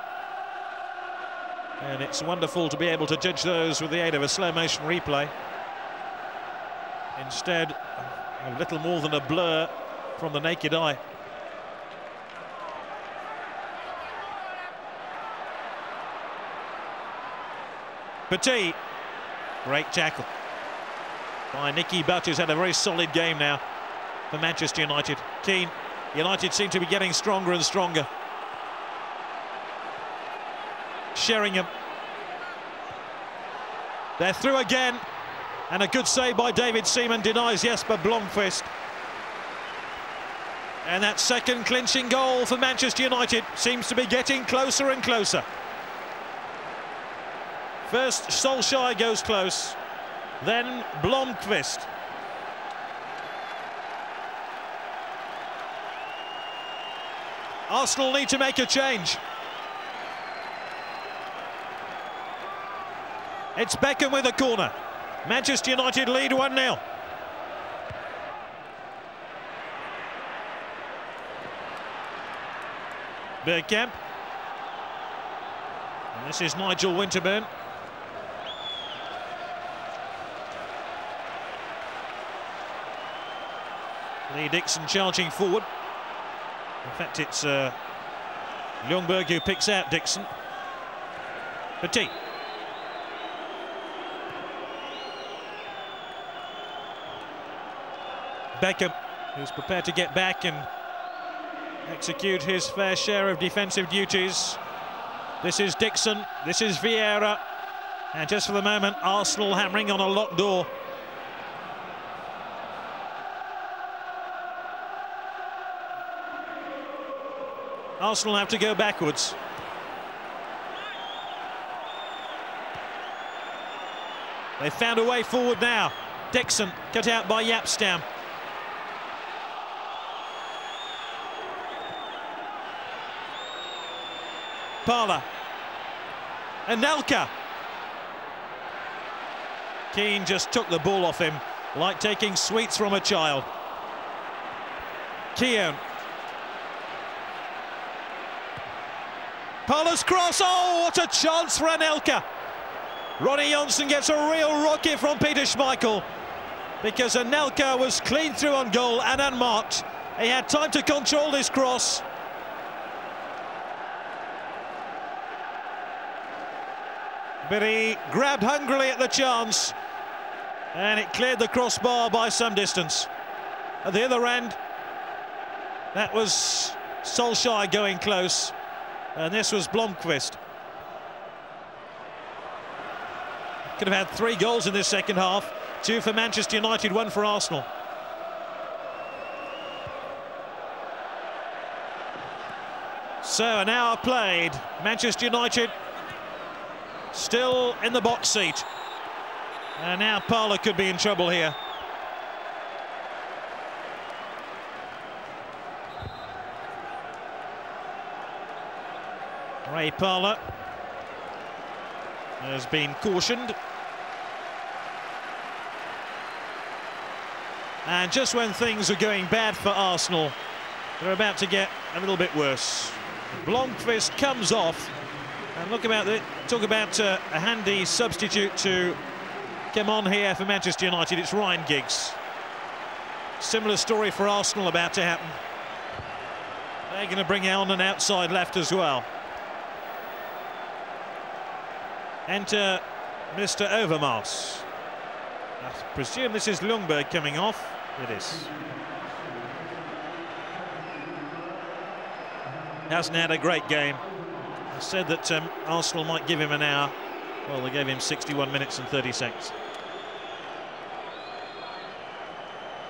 And it's wonderful to be able to judge those with the aid of a slow motion replay. Instead, a little more than a blur from the naked eye. Petit, great tackle by Nicky Butt, who's had a very solid game now for Manchester United. Keane, United seem to be getting stronger and stronger. Sheringham, they're through again, and a good save by David Seaman denies Jesper Blomqvist. And that second clinching goal for Manchester United seems to be getting closer and closer. First Solskjaer goes close, then Blomqvist. Arsenal need to make a change. It's Bergkamp with a corner. Manchester United lead 1-0. Bergkamp. And this is Nigel Winterburn. Lee Dixon charging forward. In fact, it's Ljungberg who picks out Dixon. Petit. Bergkamp, who's prepared to get back and execute his fair share of defensive duties. This is Dixon, this is Vieira, and just for the moment, Arsenal hammering on a locked door. Arsenal have to go backwards. They've found a way forward now. Dixon cut out by Yapstam. Parler. Anelka. Keane just took the ball off him like taking sweets from a child. Keown. Parler's cross. Oh, what a chance for Anelka. Ronnie Johnson gets a real rocket from Peter Schmeichel because Anelka was clean through on goal and unmarked. He had time to control this cross. But he grabbed hungrily at the chance and it cleared the crossbar by some distance. At the other end, that was Solskjaer going close, and this was Blomqvist. Could have had 3 goals in this second half, 2 for Manchester United, 1 for Arsenal. So an hour played, Manchester United still in the box seat. And now Parler could be in trouble here. Ray Parler has been cautioned. And just when things are going bad for Arsenal, they're about to get a little bit worse. Blomqvist comes off. And look about it, talk about a handy substitute to come on here for Manchester United. It's Ryan Giggs. Similar story for Arsenal about to happen. They're going to bring on an outside left as well. Enter Mr. Overmars. I presume this is Ljungberg coming off. It is. Hasn't had a great game. I said that Arsenal might give him an hour. Well, they gave him 61 minutes and 30 seconds.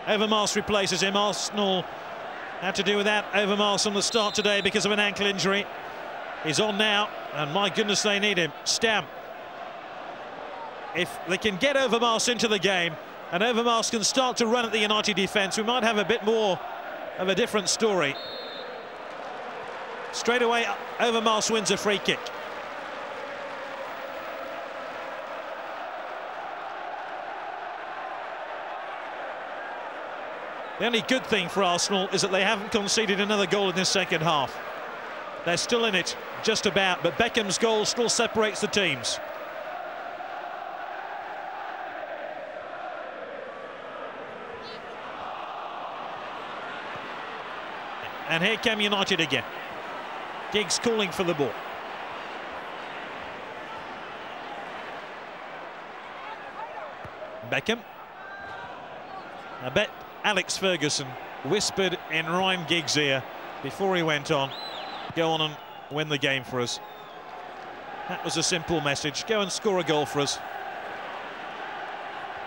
Overmars replaces him. Arsenal had to do without Overmars on the start today because of an ankle injury. He's on now, and my goodness, they need him. Stam. If they can get Overmars into the game, and Overmars can start to run at the United defence, we might have a bit more of a different story. Straight away, Overmars wins a free kick. The only good thing for Arsenal is that they haven't conceded another goal in this second half. They're still in it, just about, but Beckham's goal still separates the teams. And here come United again. Giggs calling for the ball. Beckham. I bet Alex Ferguson whispered in Ryan Giggs' ear before he went on, go on and win the game for us. That was a simple message. Go and score a goal for us.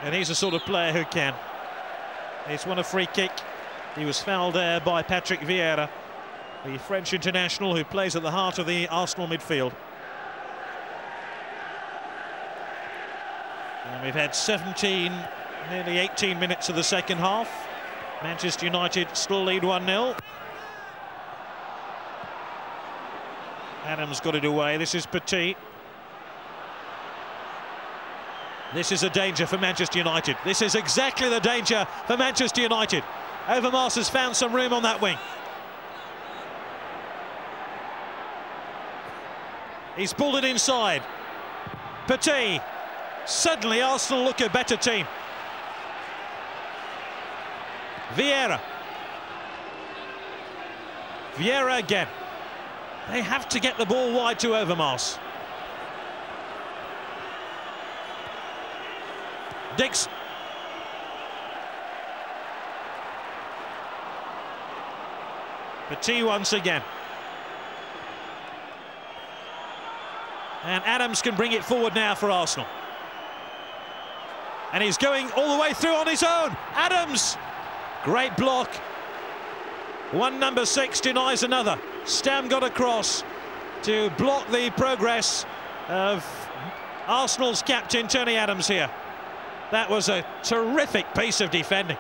And he's the sort of player who can. He's won a free kick. He was fouled there by Patrick Vieira, the French international who plays at the heart of the Arsenal midfield. And we've had 17, nearly 18 minutes of the second half. Manchester United still lead 1-0. Adams got it away. This is Petit. This is a danger for Manchester United. This is exactly the danger for Manchester United. Overmars has found some room on that wing. He's pulled it inside. Petit. Suddenly Arsenal look a better team. Vieira. Vieira again. They have to get the ball wide to Overmars. Dix. Petit once again. And Adams can bring it forward now for Arsenal. And he's going all the way through on his own. Adams! Great block. One number 6 denies another. Stam got across to block the progress of Arsenal's captain, Tony Adams here. That was a terrific piece of defending.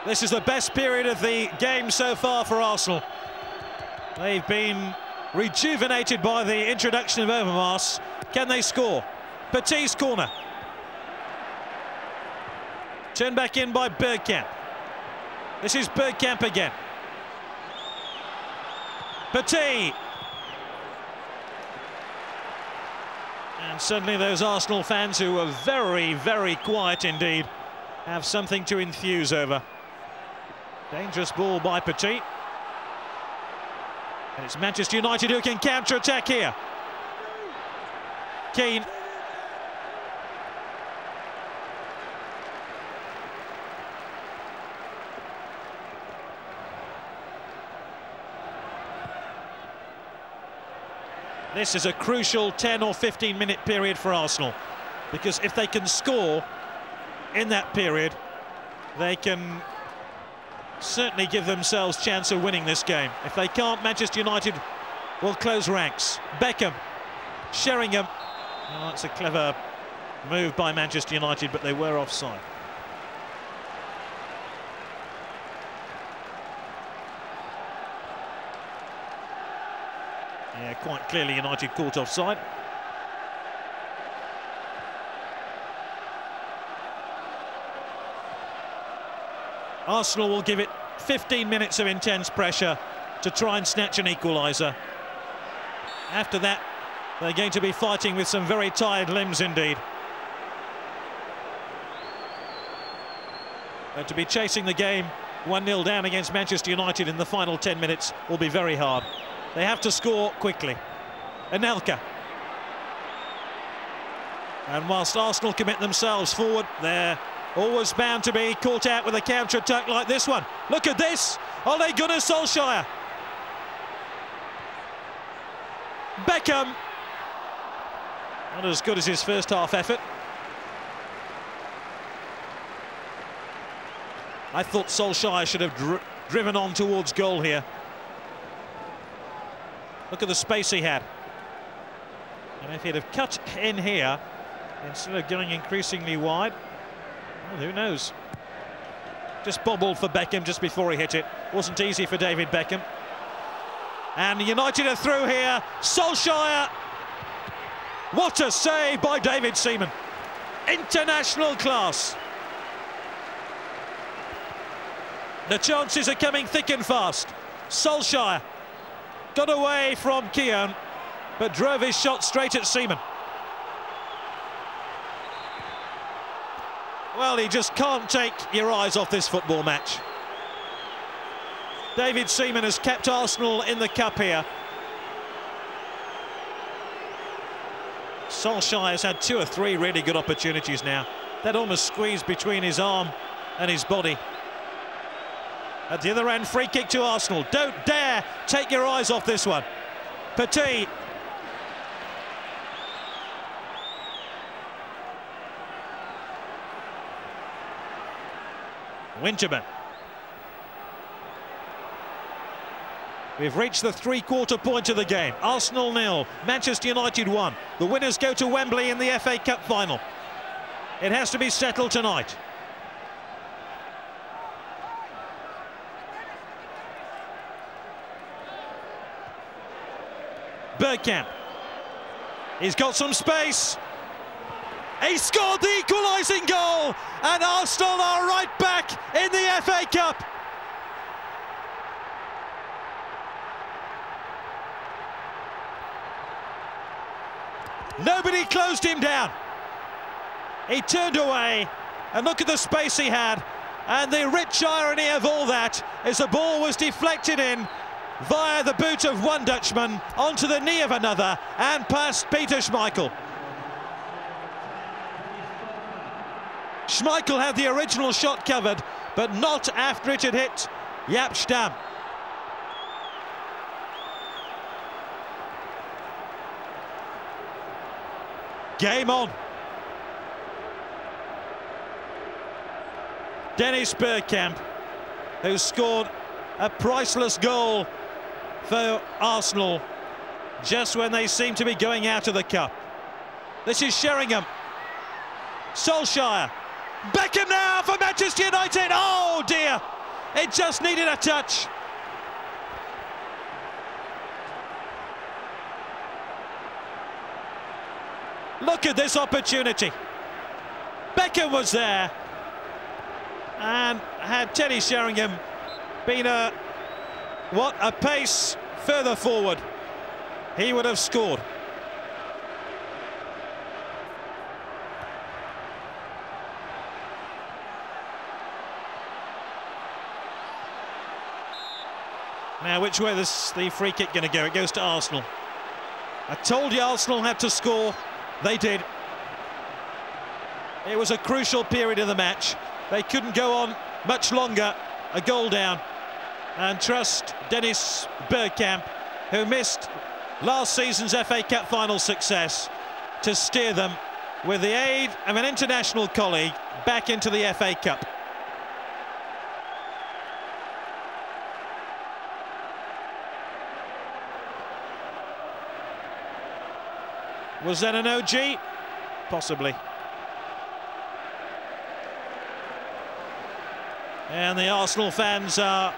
This is the best period of the game so far for Arsenal. They've been rejuvenated by the introduction of Overmars. Can they score? Petit's corner. Turned back in by Bergkamp. This is Bergkamp again. Petit. And suddenly those Arsenal fans who were very, very quiet indeed have something to enthuse over. Dangerous ball by Petit. And it's Manchester United who can counter-attack here. Keane. This is a crucial 10 or 15 minute period for Arsenal, because if they can score in that period, they can certainly give themselves chance of winning this game. If they can't, Manchester United will close ranks. Beckham, Sheringham. Oh, that's a clever move by Manchester United, but they were offside. Yeah, quite clearly United caught offside. Arsenal will give it 15 minutes of intense pressure to try and snatch an equaliser. After that, they're going to be fighting with some very tired limbs indeed. But to be chasing the game 1-0 down against Manchester United in the final 10 minutes will be very hard. They have to score quickly. Anelka. And whilst Arsenal commit themselves forward, they're always bound to be caught out with a counter-attack like this one. Look at this! Ole Gunnar Solskjaer. Beckham. Not as good as his first half effort. I thought Solskjaer should have driven on towards goal here. Look at the space he had. And if he'd have cut in here, instead of going increasingly wide, well, who knows? Just bobbled for Beckham just before he hit it. Wasn't easy for David Beckham. And United are through here. Solskjaer. What a save by David Seaman. International class. The chances are coming thick and fast. Solskjaer got away from Keown, but drove his shot straight at Seaman. Well, you just can't take your eyes off this football match. David Seaman has kept Arsenal in the cup here. Solskjaer has had 2 or 3 really good opportunities now. That almost squeezed between his arm and his body. At the other end, free kick to Arsenal. Don't dare take your eyes off this one. Petit. Winterman. We've reached the 3/4 point of the game. Arsenal 0, Manchester United 1. The winners go to Wembley in the FA Cup final. It has to be settled tonight. Bergkamp. He's got some space. He scored the equalising goal, and Arsenal are right back in the FA Cup. Nobody closed him down. He turned away, and look at the space he had. And the rich irony of all that is the ball was deflected in via the boot of one Dutchman onto the knee of another and past Peter Schmeichel. Schmeichel had the original shot covered, but not after it had hit Jaap Stam. Game on. Dennis Bergkamp, who scored a priceless goal for Arsenal just when they seem to be going out of the cup. This is Sheringham. Solskjaer. Beckham now for Manchester United. Oh dear, it just needed a touch. Look at this opportunity. Beckham was there, and had Teddy Sheringham been a pace further forward, he would have scored. Now, which way is the free kick going to go? It goes to Arsenal. I told you Arsenal had to score. They did. It was a crucial period of the match. They couldn't go on much longer, a goal down, and trust Dennis Bergkamp, who missed last season's FA Cup final success, to steer them, with the aid of an international colleague, back into the FA Cup. Was that an OG? Possibly. And the Arsenal fans are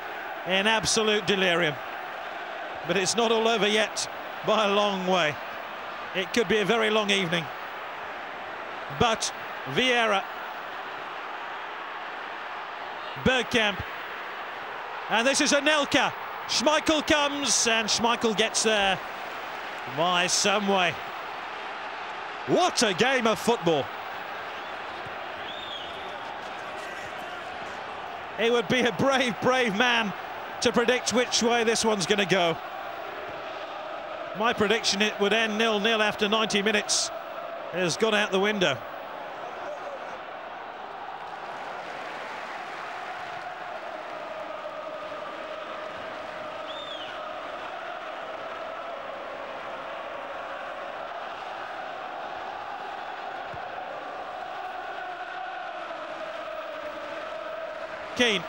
in absolute delirium. But it's not all over yet by a long way. It could be a very long evening. But Vieira, Bergkamp, and this is Anelka. Schmeichel comes, and Schmeichel gets there by some way. What a game of football. It would be a brave, brave man to predict which way this one's going to go. My prediction, it would end 0-0 after 90 minutes, has gone out the window. Keane.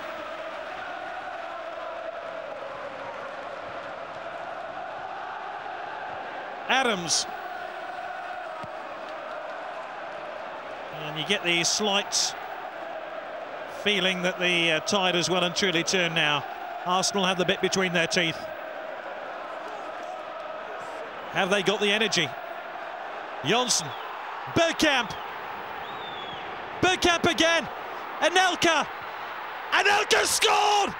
Adams. And you get the slight feeling that the tide has well and truly turned now. Arsenal have the bit between their teeth. Have they got the energy? Johnson. Bergkamp. Bergkamp again. Anelka. Anelka scored!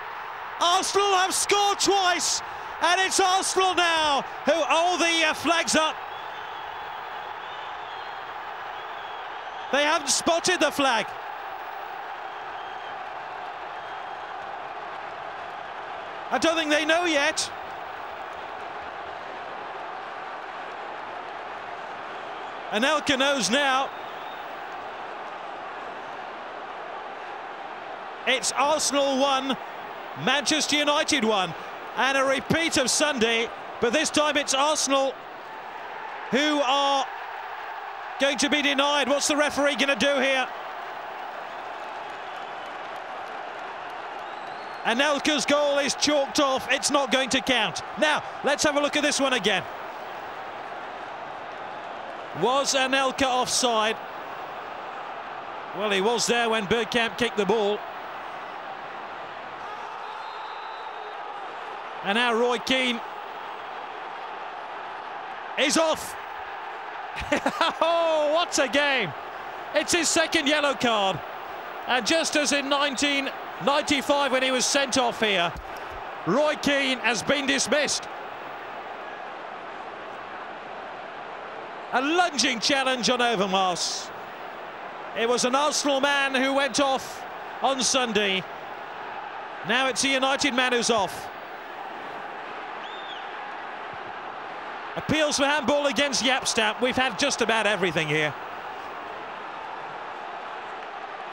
Arsenal have scored twice, and it's Arsenal now who hold the flags up. They haven't spotted the flag. I don't think they know yet. Anelka knows now. It's Arsenal 1, Manchester United 1, and a repeat of Sunday, but this time it's Arsenal who are going to be denied. What's the referee going to do here? Anelka's goal is chalked off. It's not going to count. Now, let's have a look at this one again. Was Anelka offside? Well, he was there when Bergkamp kicked the ball. And now Roy Keane is off. Oh, what a game. It's his second yellow card. And just as in 1995 when he was sent off here, Roy Keane has been dismissed. A lunging challenge on Overmars. It was an Arsenal man who went off on Sunday. Now it's a United man who's off. Appeals for handball against Yapstam. We've had just about everything here.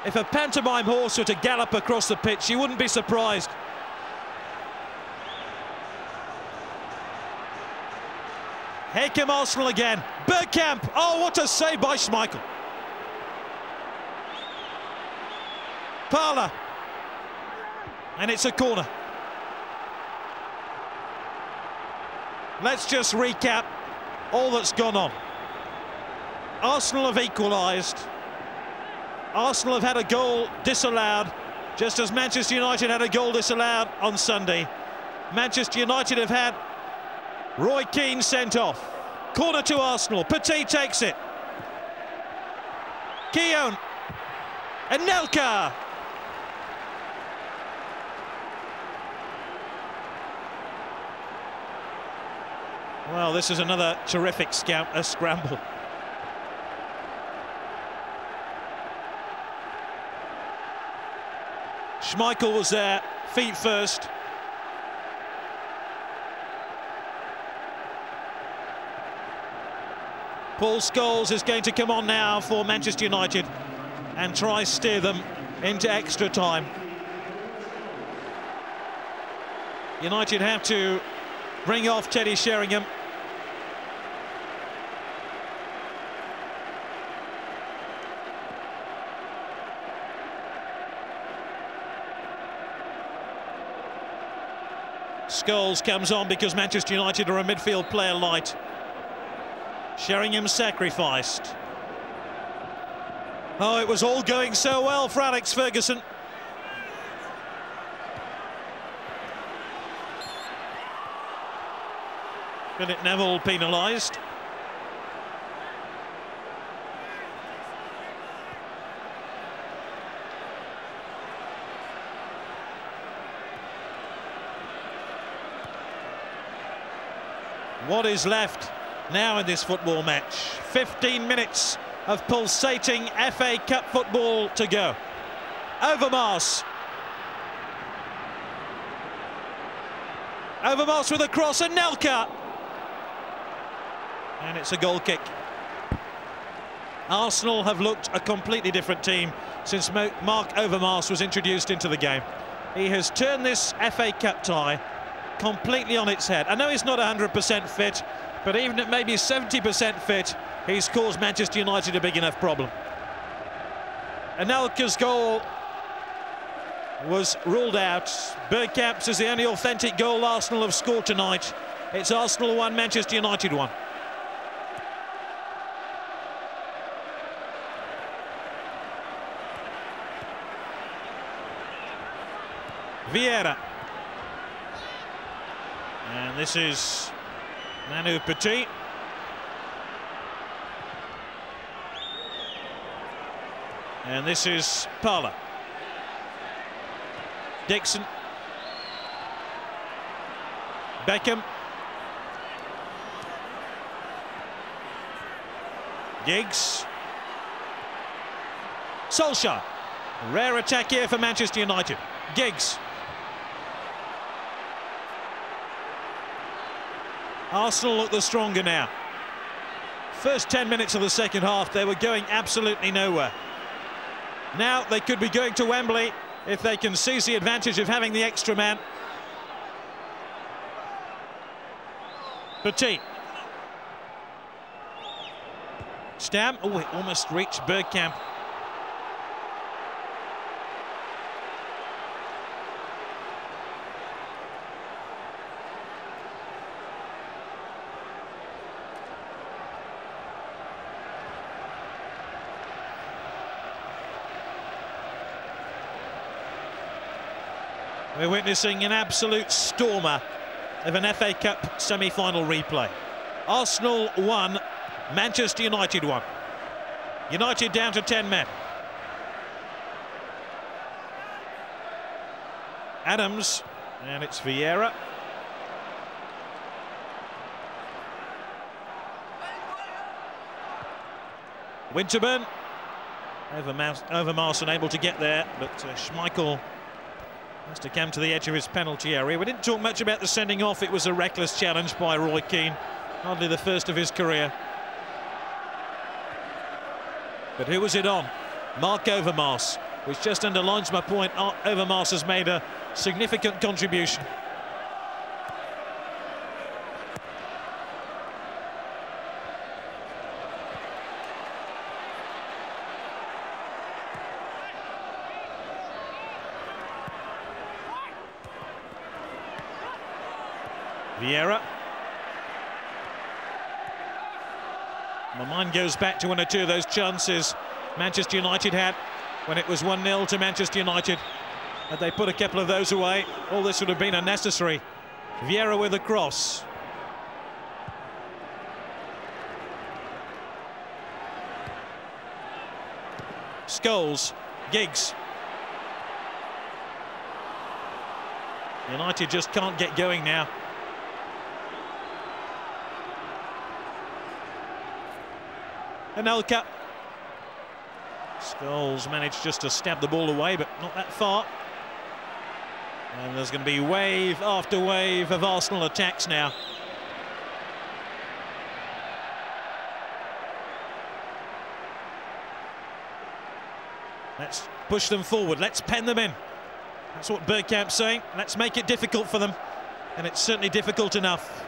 If a pantomime horse were to gallop across the pitch, you wouldn't be surprised. Here come Arsenal again. Bergkamp. Oh, what a save by Schmeichel. Parler. And it's a corner. Let's just recap all that's gone on. Arsenal have equalised. Arsenal have had a goal disallowed, just as Manchester United had a goal disallowed on Sunday. Manchester United have had Roy Keane sent off. Corner to Arsenal. Petit takes it. Keown. Anelka. Well, this is another terrific scramble. Schmeichel was there, feet first. Paul Scholes is going to come on now for Manchester United and try steer them into extra time. United have to bring off Teddy Sheringham. Scholes comes on because Manchester United are a midfield player light. Sheringham sacrificed. Oh, it was all going so well for Alex Ferguson. Philip Neville penalised. What is left now in this football match? 15 minutes of pulsating FA Cup football to go. Overmars. Overmars with a cross, and Anelka. And it's a goal kick. Arsenal have looked a completely different team since Mark Overmars was introduced into the game. He has turned this FA Cup tie completely on its head. I know he's not 100% fit, but even at maybe 70% fit, he's caused Manchester United a big enough problem. Anelka's goal was ruled out. Bergkamp's is the only authentic goal Arsenal have scored tonight. It's Arsenal 1, Manchester United 1. Vieira. And this is Manu Petit. And this is Parler. Dixon. Bergkamp. Giggs. Solskjaer. Rare attack here for Manchester United. Giggs. Arsenal look the stronger now. First 10 minutes of the second half, they were going absolutely nowhere. Now they could be going to Wembley if they can seize the advantage of having the extra man. Petit. Stam. Oh, it almost reached Bergkamp. We're witnessing an absolute stormer of an FA Cup semi-final replay. Arsenal 1, Manchester United 1. United down to 10 men. Adams, and it's Vieira. Winterburn. Overmars unable to get there, but Schmeichel has to come to the edge of his penalty area. We didn't talk much about the sending off. It was a reckless challenge by Roy Keane. Hardly the first of his career. But who was it on? Mark Overmars, which just underlines my point. Overmars has made a significant contribution. Vieira. My mind goes back to one or two of those chances Manchester United had when it was 1-0 to Manchester United. Had they put a couple of those away, all this would have been unnecessary. Vieira with a cross. Scholes. Giggs. United just can't get going now. Anelka. Scholes managed just to stab the ball away, but not that far. And there's going to be wave after wave of Arsenal attacks now. Let's push them forward. Let's pen them in. That's what Bergkamp's saying. Let's make it difficult for them. And it's certainly difficult enough.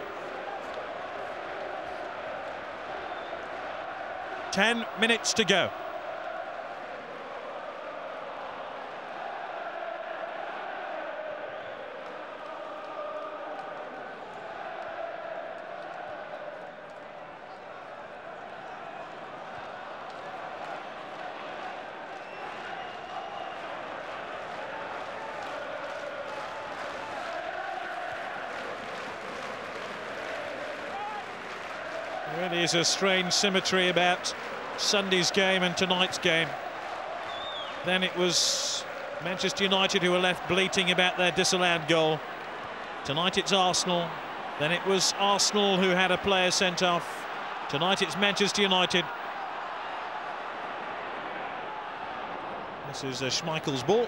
10 minutes to go. There really is a strange symmetry about Sunday's game and tonight's game. Then it was Manchester United who were left bleating about their disallowed goal. Tonight it's Arsenal. Then it was Arsenal who had a player sent off. Tonight it's Manchester United. This is Schmeichel's ball.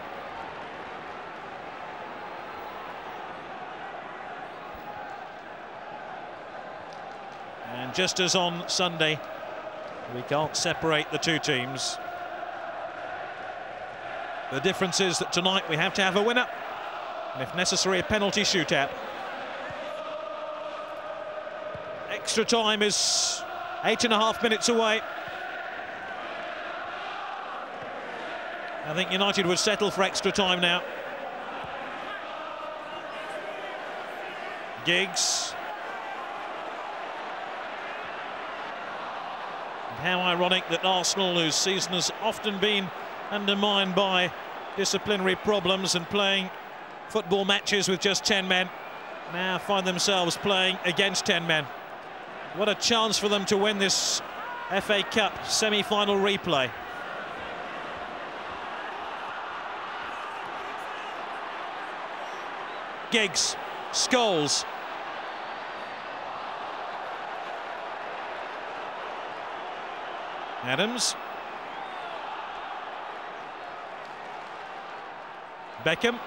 And just as on Sunday, we can't separate the two teams. The difference is that tonight we have to have a winner, and if necessary, a penalty shootout. Extra time is 8.5 minutes away. I think United would settle for extra time now. Giggs. How ironic that Arsenal, whose season has often been undermined by disciplinary problems and playing football matches with just 10 men, now find themselves playing against 10 men. What a chance for them to win this FA Cup semi-final replay. Giggs, Scholes. Adams. Beckham.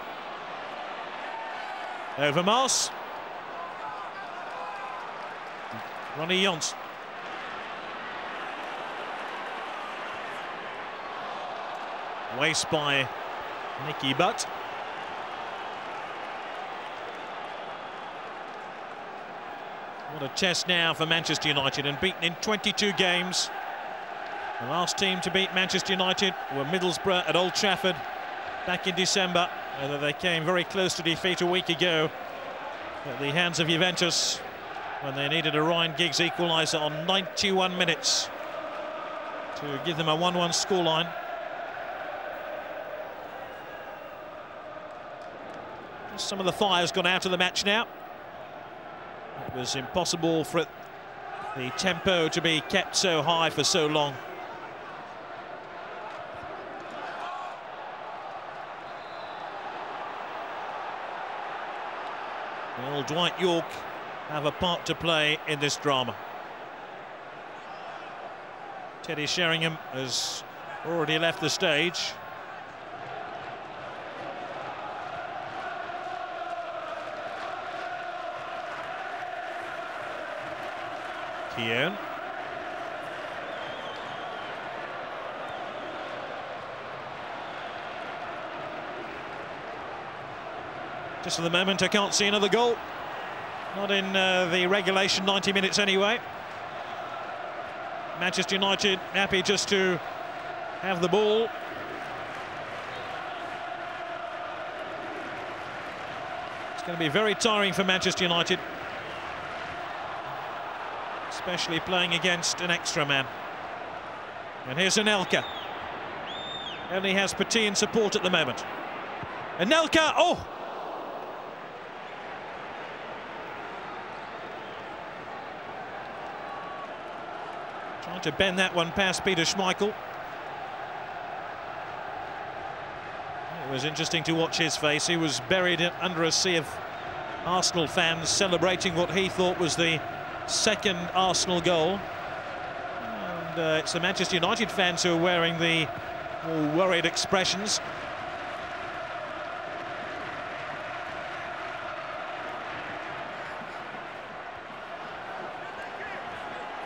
Overmars. Ronnie Johnson. Waste by Nicky Butt. What a test now for Manchester United, and beaten in 22 games. The last team to beat Manchester United were Middlesbrough at Old Trafford back in December. Although they came very close to defeat a week ago at the hands of Juventus when they needed a Ryan Giggs equaliser on 91 minutes to give them a 1-1 scoreline. Some of the fire's gone out of the match now. It was impossible for the tempo to be kept so high for so long. Will Dwight York have a part to play in this drama? Teddy Sheringham has already left the stage. Keown. Just for the moment, I can't see another goal. Not in the regulation 90 minutes anyway. Manchester United happy just to have the ball. It's going to be very tiring for Manchester United, especially playing against an extra man. And here's Anelka. Only has Petit in support at the moment. Anelka, oh! Trying to bend that one past Peter Schmeichel. It was interesting to watch his face. He was buried under a sea of Arsenal fans celebrating what he thought was the second Arsenal goal. And it's the Manchester United fans who are wearing the more worried expressions.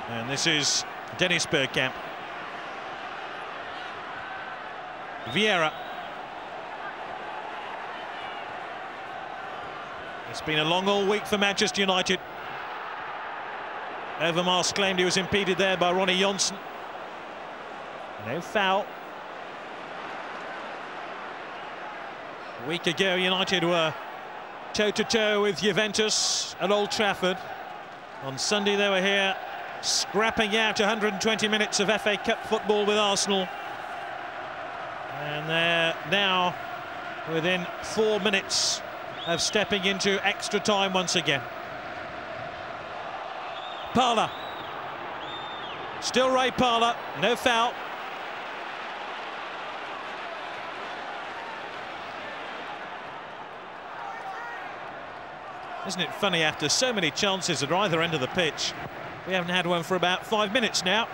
And this is Dennis Bergkamp. Vieira. It's been a long all week for Manchester United. Overmars claimed he was impeded there by Ronnie Johnson. No foul. A week ago, United were toe-to-toe with Juventus at Old Trafford. On Sunday, they were here scrapping out 120 minutes of FA Cup football with Arsenal. And they're now within 4 minutes of stepping into extra time once again. Parler. Still Ray Parler, no foul. Isn't it funny, after so many chances at either end of the pitch, we haven't had one for about 5 minutes now.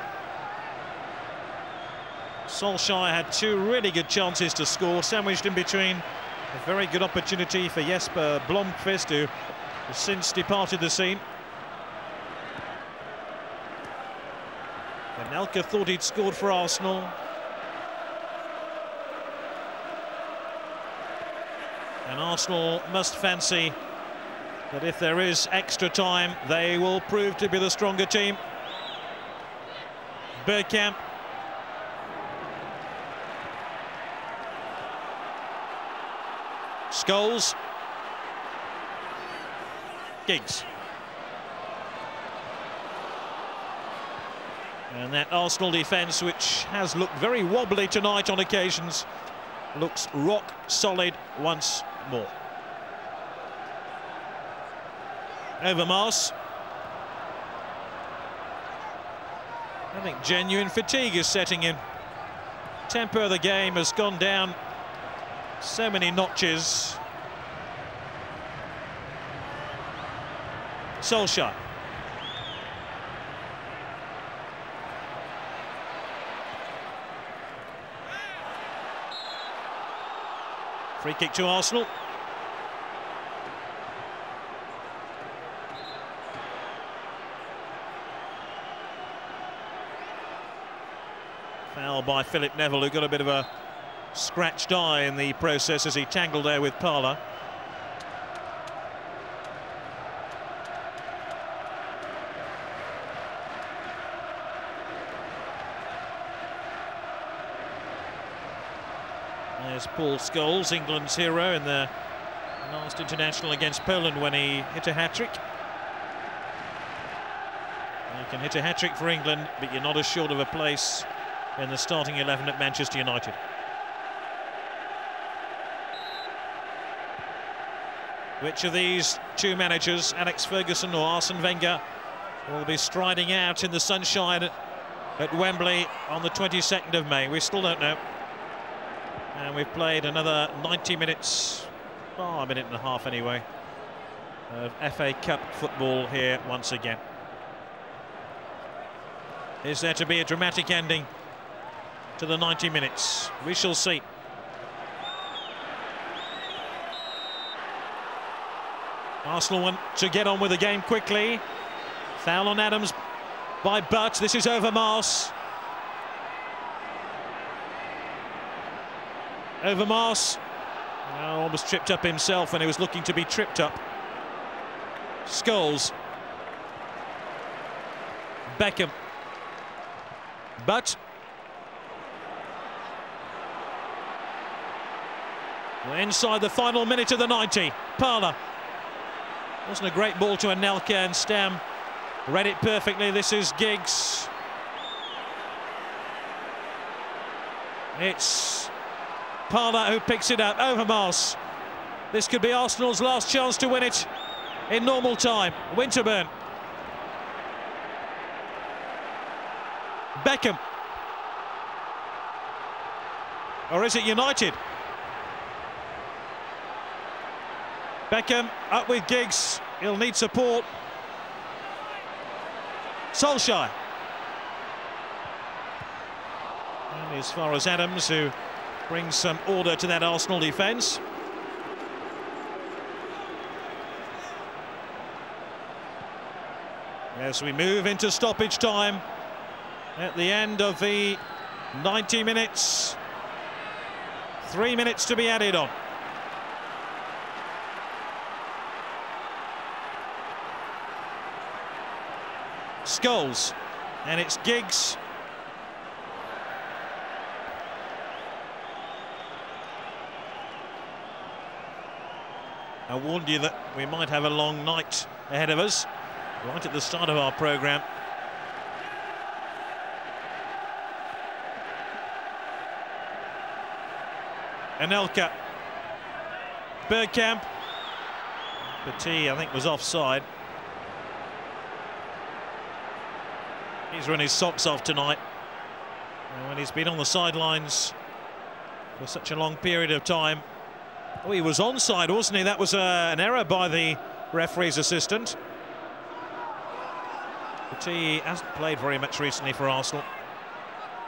Solskjaer had 2 really good chances to score, sandwiched in between a very good opportunity for Jesper Blomqvist, who has since departed the scene. Anelka thought he'd scored for Arsenal. And Arsenal must fancy that if there is extra time, they will prove to be the stronger team. Bergkamp. Scholes. Giggs. And that Arsenal defence, which has looked very wobbly tonight on occasions, looks rock solid once more. Overmars. I think genuine fatigue is setting in. Tempo of the game has gone down so many notches. Solskjaer. Free kick to Arsenal. Foul by Philip Neville, who got a bit of a scratched eye in the process as he tangled there with Parler. There's Paul Scholes, England's hero in the last international against Poland when he hit a hat-trick. You can hit a hat-trick for England, but you're not as short of a place in the starting 11 at Manchester United. Which of these two managers, Alex Ferguson or Arsene Wenger, will be striding out in the sunshine at Wembley on the 22nd of May? We still don't know. And we've played another 90 minutes, a minute and a half anyway, of FA Cup football here once again. Is there to be a dramatic ending to the 90 minutes? We shall see. Arsenal want to get on with the game quickly. Foul on Adams by Butt. This is Overmars. Overmars almost tripped up himself when he was looking to be tripped up. Scholes. Beckham. Butt. We're inside the final minute of the 90. Parler. Wasn't a great ball to Anelka, and Stam read it perfectly. This is Giggs. It's Parler who picks it up. Overmars. This could be Arsenal's last chance to win it in normal time. Winterburn. Beckham. Or is it United? Beckham up with Giggs. He'll need support. Solskjaer. And as far as Adams, who brings some order to that Arsenal defence. As we move into stoppage time at the end of the 90 minutes. 3 minutes to be added on. Scholes, and it's Giggs. I warned you that we might have a long night ahead of us right at the start of our programme. Anelka. Bergkamp. Petit, I think, was offside. He's run his socks off tonight. And when he's been on the sidelines for such a long period of time. Oh, he was onside, wasn't he? That was an error by the referee's assistant. Petit hasn't played very much recently for Arsenal.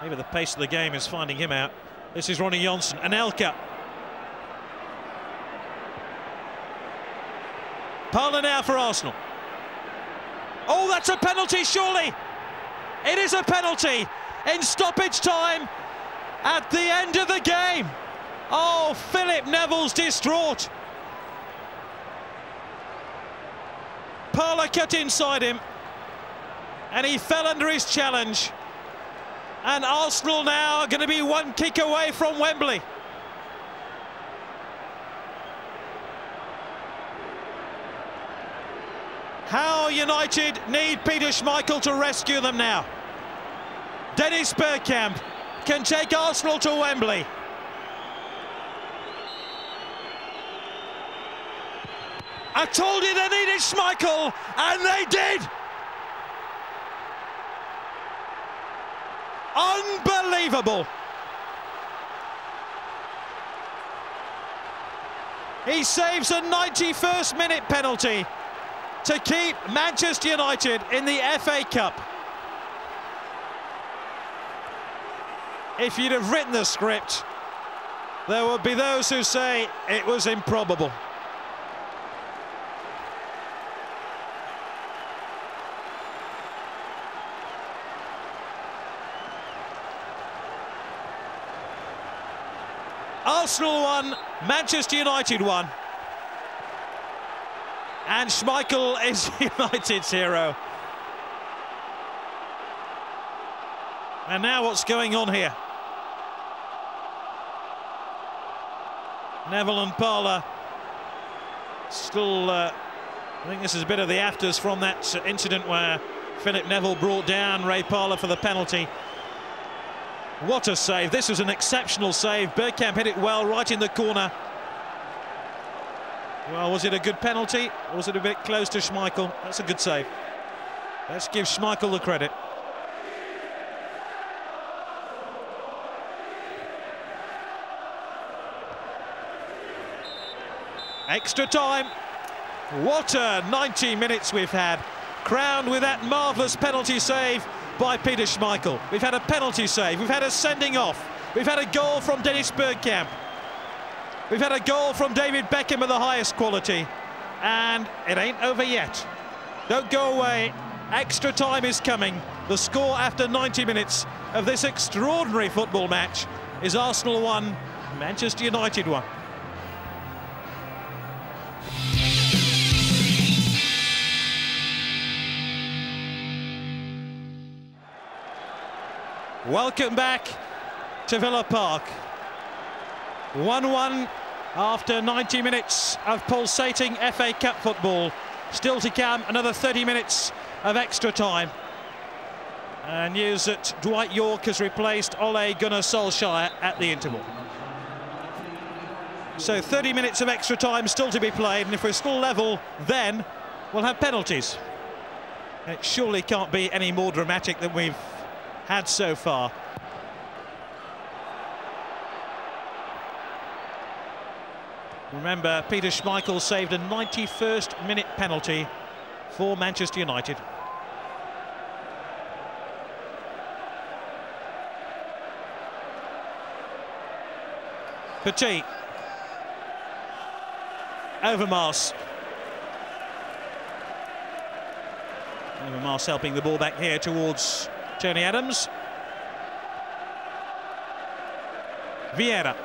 Maybe the pace of the game is finding him out. This is Ronnie Johnson. Anelka. Parler now for Arsenal. Oh, that's a penalty, surely. It is a penalty in stoppage time at the end of the game. Oh, Philip Neville's distraught. Parler cut inside him and he fell under his challenge. And Arsenal now are going to be one kick away from Wembley. How United need Peter Schmeichel to rescue them now. Dennis Bergkamp can take Arsenal to Wembley. I told you they needed Schmeichel, and they did. Unbelievable. He saves a 91st minute penalty to keep Manchester United in the FA Cup. If you'd have written the script, there would be those who say it was improbable. Arsenal won, Manchester United won. And Schmeichel is United's hero. And now what's going on here? Neville and Parler still, I think this is a bit of the afters from that incident where Philip Neville brought down Ray Parler for the penalty. What a save. This was an exceptional save. Bergkamp hit it well, right in the corner. Well, was it a good penalty? Or was it a bit close to Schmeichel? That's a good save. Let's give Schmeichel the credit. Extra time. What a 90 minutes we've had. Crowned with that marvellous penalty save by Peter Schmeichel. We've had a penalty save. We've had a sending off. We've had a goal from Dennis Bergkamp. We've had a goal from David Beckham of the highest quality. And it ain't over yet. Don't go away. Extra time is coming. The score after 90 minutes of this extraordinary football match is Arsenal 1, Manchester United 1. Welcome back to Villa Park. 1-1 after 90 minutes of pulsating FA Cup football. Still to come another 30 minutes of extra time. And news that Dwight Yorke has replaced Ole Gunnar Solskjaer at the interval. So 30 minutes of extra time still to be played, and if we're still level, then we'll have penalties. It surely can't be any more dramatic than we've had so far. Remember, Peter Schmeichel saved a 91st minute penalty for Manchester United. Petit. Overmars. Overmars helping the ball back here towards Tony Adams. Vieira.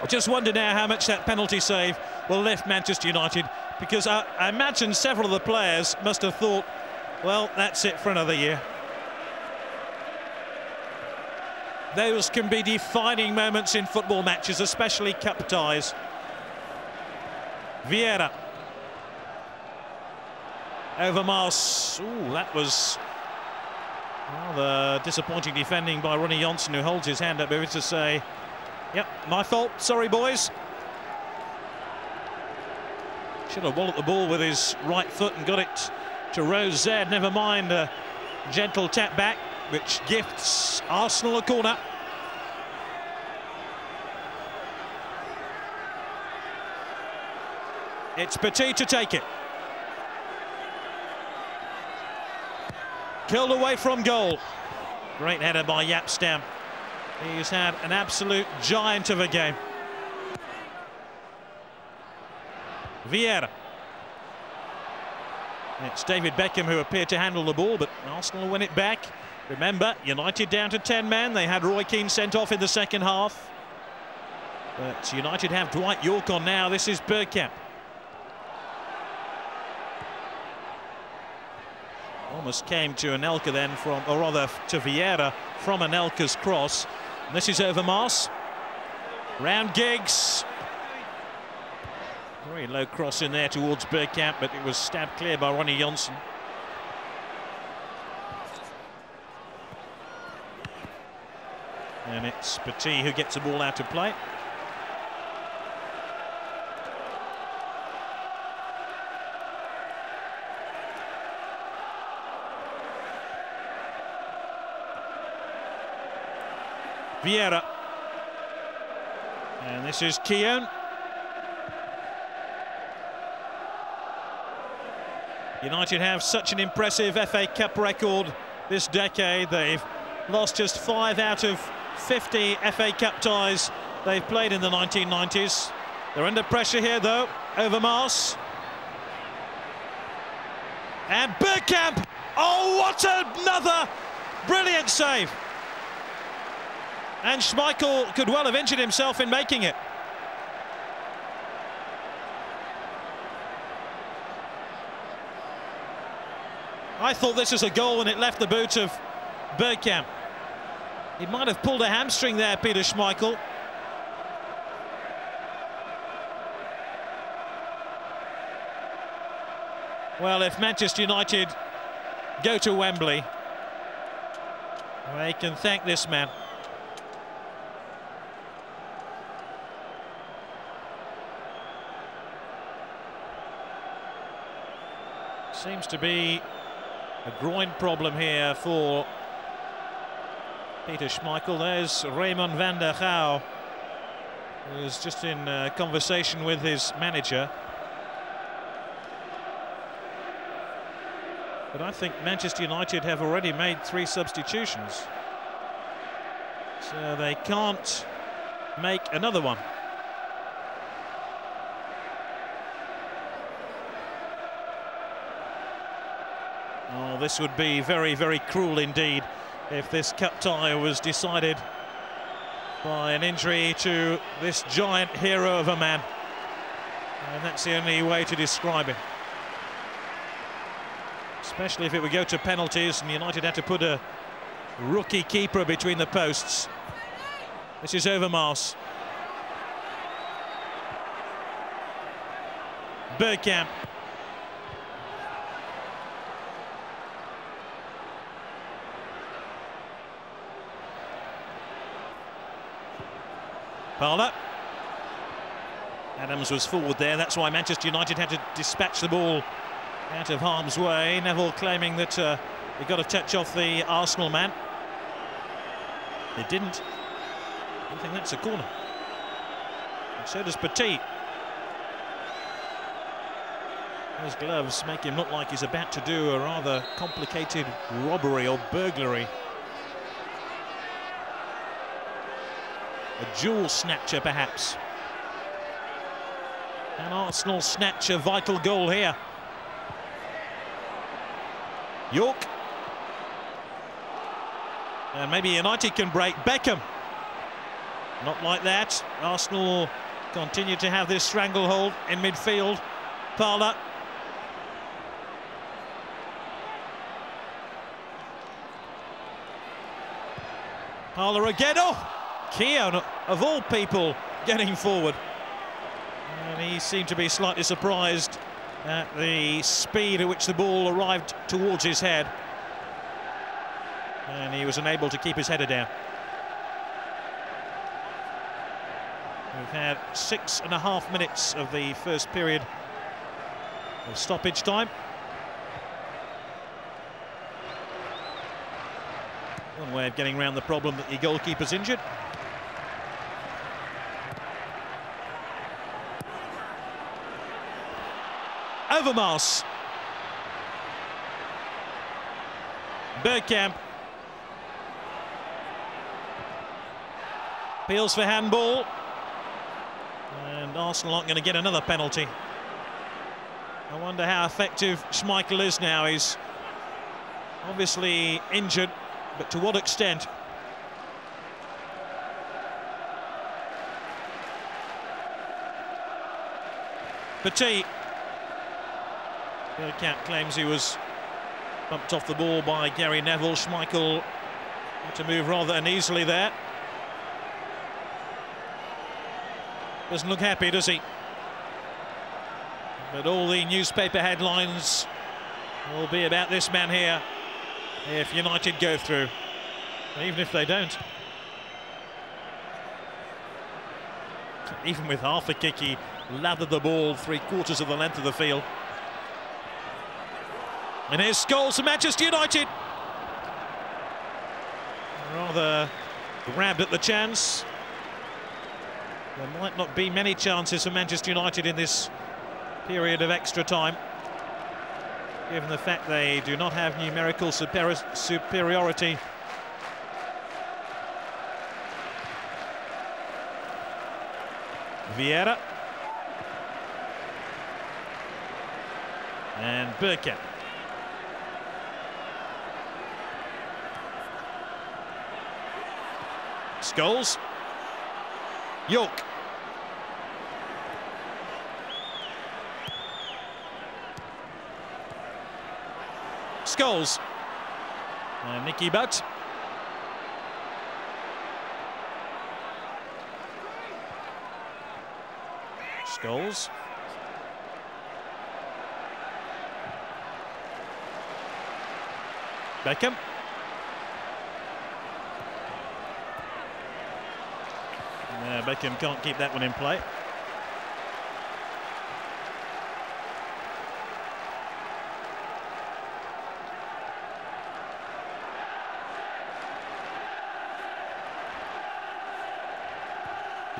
I just wonder now how much that penalty save will lift Manchester United, because I imagine several of the players must have thought, well, that's it for another year. Those can be defining moments in football matches, especially cup ties. Vieira. Overmars. Ooh, that was rather disappointing defending by Ronnie Johnson, who holds his hand up here to say, yep, my fault, sorry boys. Should have walloped the ball with his right foot and got it to Rose Zed. Never mind a gentle tap back, which gifts Arsenal a corner. It's Petit to take it. Killed away from goal. Great header by Jaap Stam. He's had an absolute giant of a game. Vieira. It's David Beckham who appeared to handle the ball, but Arsenal win it back. Remember, United down to 10 men. They had Roy Keane sent off in the second half. But United have Dwight Yorke on now. This is Bergkamp. Almost came to Anelka then from, or rather to Vieira from Anelka's cross. And this is Overmars. Round Giggs. Very low cross in there towards Bergkamp, but it was stabbed clear by Ronnie Johnson. And it's Petit who gets the ball out of play. Vieira. And this is Keown. United have such an impressive FA Cup record this decade. They've lost just 5 out of 50 FA Cup ties they've played in the 1990s. They're under pressure here, though. Overmars. And Bergkamp. Oh, what another brilliant save. And Schmeichel could well have injured himself in making it. I thought this was a goal when it left the boot of Bergkamp. He might have pulled a hamstring there, Peter Schmeichel. Well, if Manchester United go to Wembley, they can thank this man. Seems to be a groin problem here for Peter Schmeichel. There's Raymond van der Gouw, who's just in conversation with his manager. But I think Manchester United have already made 3 substitutions, so they can't make another one. Oh, this would be very, very cruel indeed if this cup tie was decided by an injury to this giant hero of a man. And that's the only way to describe it. Especially if it would go to penalties and United had to put a rookie keeper between the posts. This is Overmars. Bergkamp. Parler. Adams was forward there. That's why Manchester United had to dispatch the ball out of harm's way. Neville claiming that he got a touch off the Arsenal man. They didn't. I think that's a corner. And so does Petit. Those gloves make him look like he's about to do a rather complicated robbery or burglary. A jewel snatcher, perhaps. Can Arsenal snatch a vital goal here? York. And maybe United can break. Beckham. Not like that. Arsenal continue to have this stranglehold in midfield. Parler. Parler again. Oh! Keown, of all people, getting forward. And he seemed to be slightly surprised at the speed at which the ball arrived towards his head. And he was unable to keep his header down. We've had 6.5 minutes of the first period of stoppage time. One way of getting around the problem that the goalkeeper's injured. Overmars. Bergkamp. Appeals for handball. And Arsenal aren't going to get another penalty. I wonder how effective Schmeichel is now. He's obviously injured, but to what extent? Petit. Bergkamp claims he was bumped off the ball by Gary Neville. Schmeichel had to move rather uneasily there. Doesn't look happy, does he? But all the newspaper headlines will be about this man here if United go through, even if they don't. Even with half a kick, he lathered the ball 3/4 of the length of the field. And here's Scholes for Manchester United. Rather grabbed at the chance. There might not be many chances for Manchester United in this period of extra time. given the fact they do not have numerical superiority. Vieira. And Bergkamp. Scholes. York. Scholes. And Nicky Butt. Scholes. Bergkamp. Bergkamp can't keep that one in play.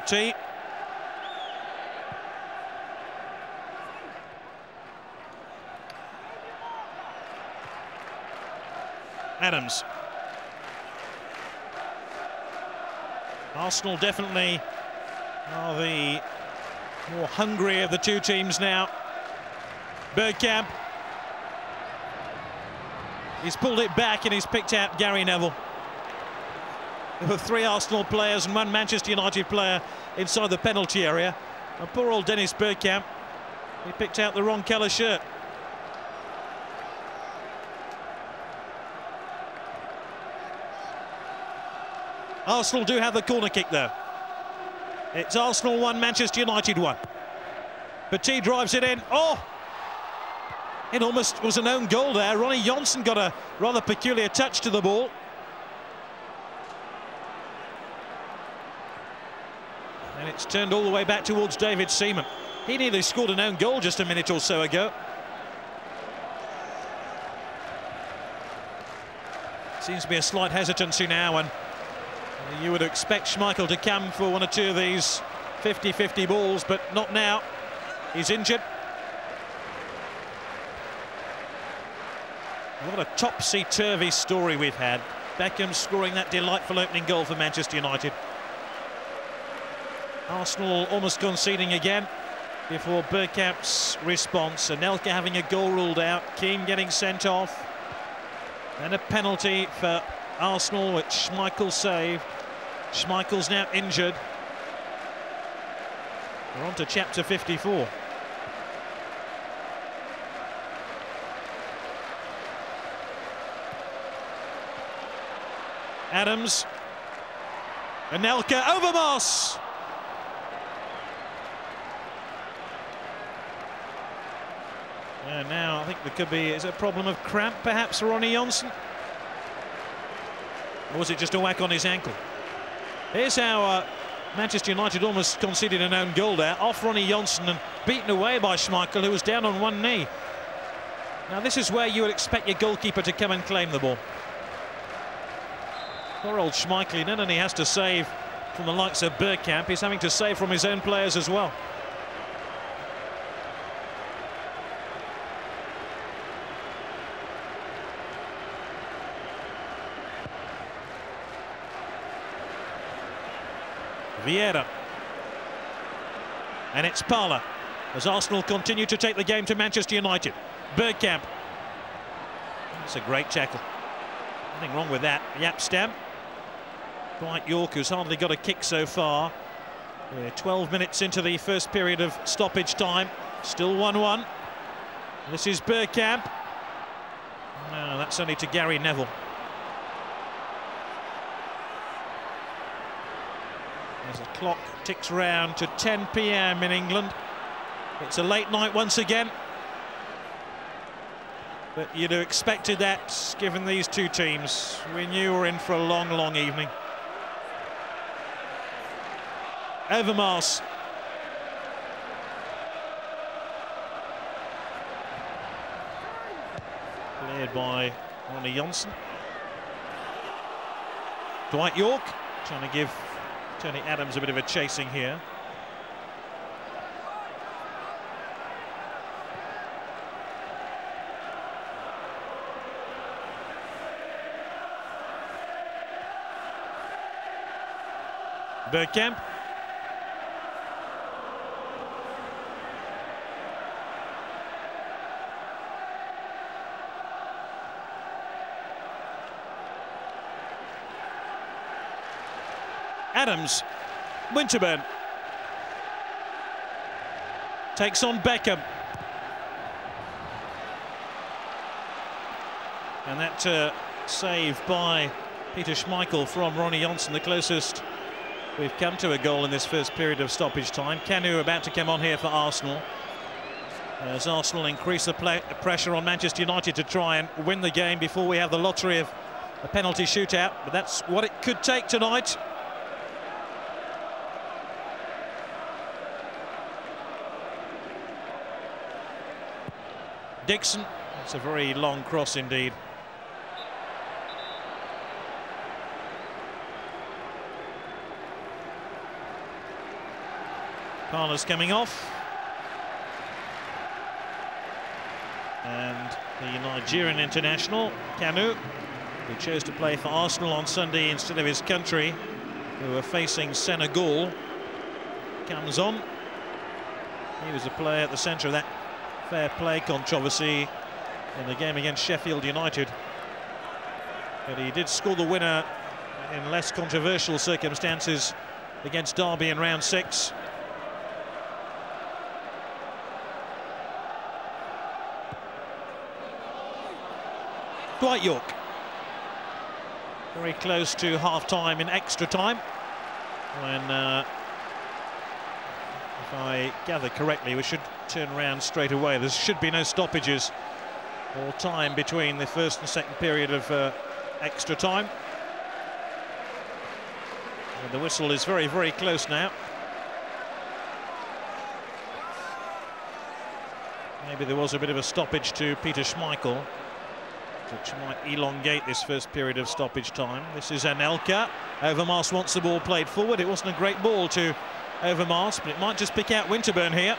T. Adams. Arsenal definitely are the more hungry of the two teams now. Bergkamp. He's pulled it back and he's picked out Gary Neville. There were 3 Arsenal players and 1 Manchester United player inside the penalty area. And poor old Dennis Bergkamp, he picked out the wrong colour shirt. Arsenal do have the corner kick though. It's Arsenal 1, Manchester United 1. Petit drives it in. Oh! It almost was an own goal there. Ronnie Johnson got a rather peculiar touch to the ball. And it's turned all the way back towards David Seaman. He nearly scored an own goal just a minute or so ago. Seems to be a slight hesitancy now, and you would expect Schmeichel to come for 1 or 2 of these 50-50 balls, but not now. He's injured. What a topsy-turvy story we've had. Beckham scoring that delightful opening goal for Manchester United. Arsenal almost conceding again before Bergkamp's response. Anelka having a goal ruled out. Keane getting sent off. And a penalty for Arsenal, which Schmeichel saved. Schmeichel's now injured. We're on to chapter 54. Adams. Anelka, Overmars. And now I think there could be, is it a problem of cramp perhaps for Ronnie Johnson? Or was it just a whack on his ankle? Here's how Manchester United almost conceded an own goal there, off Ronnie Johnson and beaten away by Schmeichel, who was down on one knee. Now this is where you would expect your goalkeeper to come and claim the ball. Poor old Schmeichel, not only has to save from the likes of Bergkamp, he's having to save from his own players as well. Vieira. And it's Parler as Arsenal continue to take the game to Manchester United. Bergkamp. That's a great tackle. Nothing wrong with that. Yapstam. Dwight York, who's hardly got a kick so far. We're 12 minutes into the first period of stoppage time. Still 1-1. This is Bergkamp. No, that's only to Gary Neville. As the clock ticks round to 10 p.m. in England. It's a late night once again. But you'd have expected that, given these two teams. We knew we were in for a long, long evening. Overmars. Cleared by Ronnie Johnson. Dwight York trying to give Tony Adams a bit of a chasing here. Bergkamp. Adams, Winterburn takes on Beckham, and that save by Peter Schmeichel from Ronnie Johnsen, the closest we've come to a goal in this first period of stoppage time. Kanu about to come on here for Arsenal, as Arsenal increase the pressure on Manchester United to try and win the game before we have the lottery of a penalty shootout, but that's what it could take tonight. Dixon, it's a very long cross indeed. Parler's coming off. And the Nigerian international, Kanu, who chose to play for Arsenal on Sunday instead of his country, who are facing Senegal, comes on. He was a player at the centre of that fair play controversy in the game against Sheffield United, but he did score the winner in less controversial circumstances against Derby in round 6. Dwight York, very close to half-time in extra time, when if I gather correctly, we should turn around straight away. There should be no stoppages or time between the first and second period of extra time. And the whistle is very, very close now. Maybe there was a bit of a stoppage to Peter Schmeichel, which might elongate this first period of stoppage time. This is Anelka. Overmars wants the ball played forward. It wasn't a great ball to Overmars, but it might just pick out Winterburn here.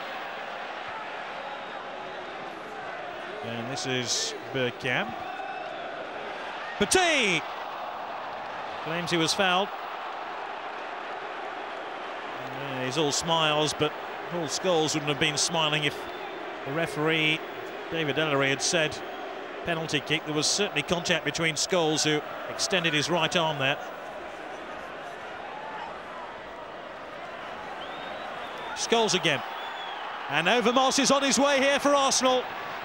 And this is Bergkamp. Petit claims he was fouled. Yeah, he's all smiles, but Paul Scholes wouldn't have been smiling if the referee, David Ellery, had said penalty kick. There was certainly contact between Scholes, who extended his right arm there. Scholes again. And Overmars is on his way here for Arsenal.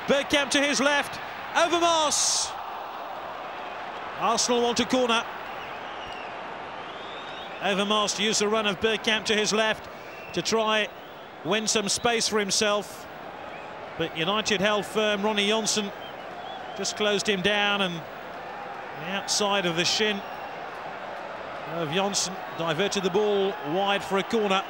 Bergkamp to his left. Overmars. Arsenal want a corner. Overmars to use the run of Bergkamp to his left to try win some space for himself. But United held firm. Ronnie Johnsen just closed him down, and the outside of the shin of Johnsen diverted the ball wide for a corner.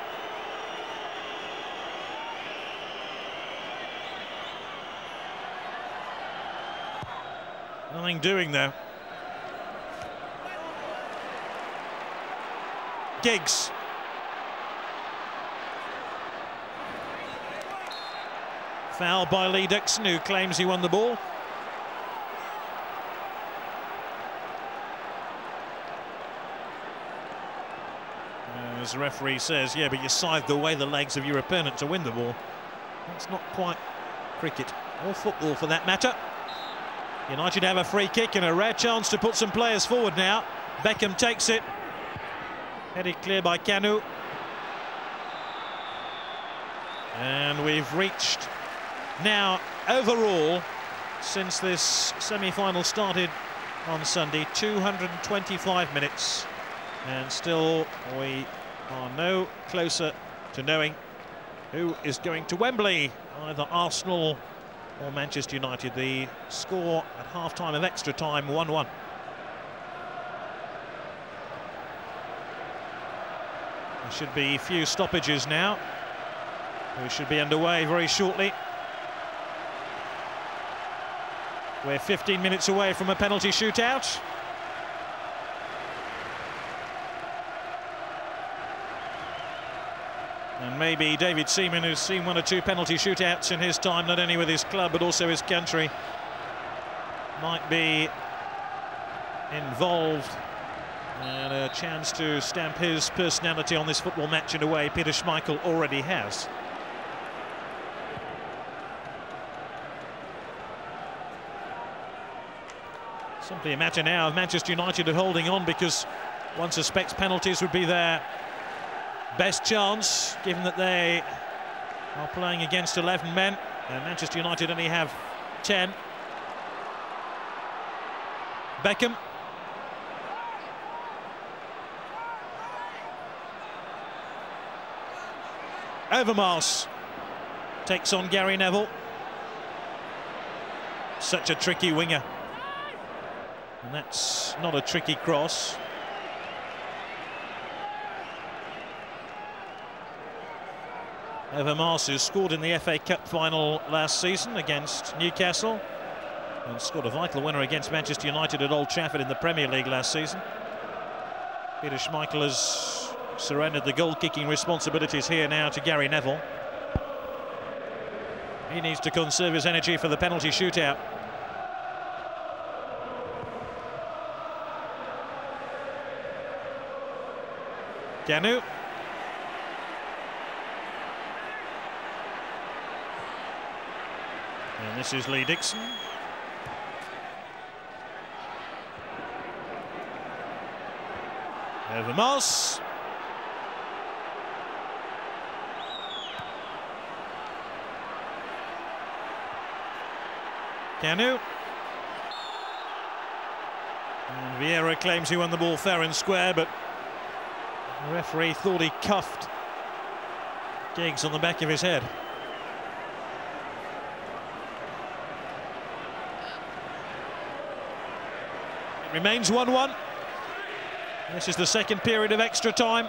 Nothing doing though. Giggs. Foul by Lee Dixon, who claims he won the ball. As the referee says, yeah, but you scythed away the legs of your opponent to win the ball. That's not quite cricket or football for that matter. United have a free kick and a rare chance to put some players forward now. Beckham takes it. Headed clear by Kanu. And we've reached now, overall, since this semi-final started on Sunday, 225 minutes. And still we are no closer to knowing who is going to Wembley, either Arsenal or Manchester United. The score at half-time of extra time, 1-1. There should be few stoppages now. We should be underway very shortly. We're 15 minutes away from a penalty shootout. And maybe David Seaman, who's seen one or two penalty shootouts in his time, not only with his club but also his country, might be involved And a chance to stamp his personality on this football match in a way Peter Schmeichel already has. Simply a matter now of Manchester United holding on, because one suspects penalties would be their best chance, given that they are playing against 11 men and Manchester United only have 10. Bergkamp. Overmars takes on Gary Neville. Such a tricky winger. And that's not a tricky cross. Overmars, who scored in the FA Cup final last season against Newcastle and scored a vital winner against Manchester United at Old Trafford in the Premier League last season. Peter Schmeichel has surrendered the goal-kicking responsibilities here now to Gary Neville. He needs to conserve his energy for the penalty shootout. Ganu. And this is Lee Dixon. Overmars. Ganu. And Vieira claims he won the ball fair and square, but the referee thought he cuffed Giggs on the back of his head. It remains 1-1. This is the second period of extra time.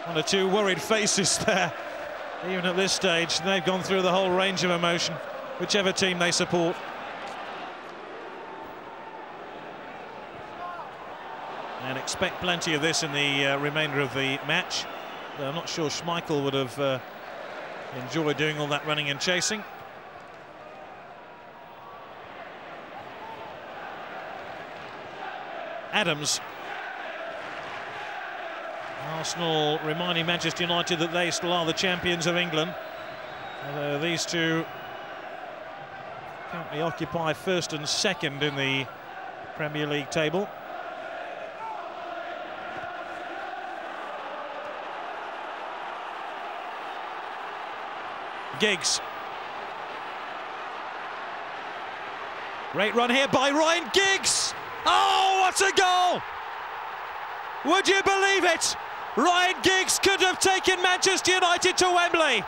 One or two worried faces there, even at this stage. They've gone through the whole range of emotion, whichever team they support. And expect plenty of this in the remainder of the match. Though I'm not sure Schmeichel would have enjoyed doing all that running and chasing. Adams. Arsenal reminding Manchester United that they still are the champions of England. Although these two currently occupy first and second in the Premier League table. Giggs. Great run here by Ryan Giggs. Oh, what a goal! Would you believe it? Ryan Giggs could have taken Manchester United to Wembley.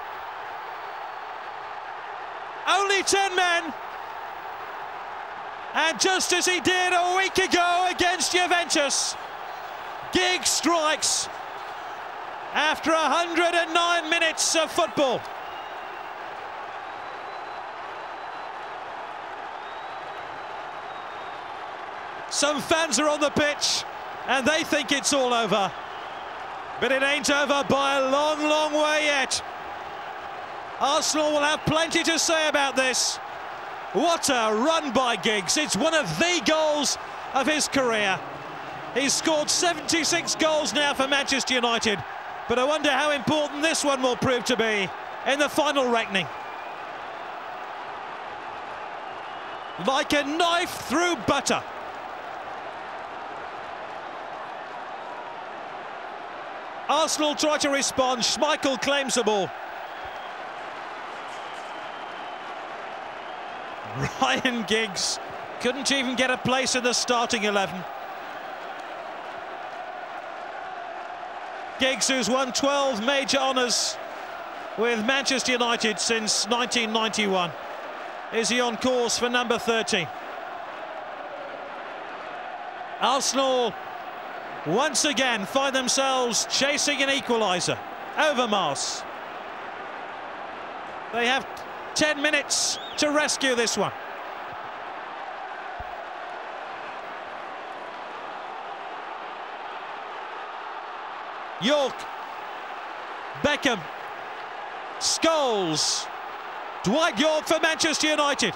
Only 10 men. And just as he did a week ago against Juventus, Giggs strikes after 109 minutes of football. Some fans are on the pitch and they think it's all over. But it ain't over by a long, long way yet. Arsenal will have plenty to say about this. What a run by Giggs. It's one of the goals of his career. He's scored 76 goals now for Manchester United. But I wonder how important this one will prove to be in the final reckoning. Like a knife through butter. Arsenal try to respond. Schmeichel claims the ball. Ryan Giggs couldn't even get a place in the starting 11. Giggs, who's won 12 major honours with Manchester United since 1991. Is he on course for number 30? Arsenal once again find themselves chasing an equaliser. Overmars. They have 10 minutes to rescue this one. York. Beckham. Scholes. Dwight York for Manchester United.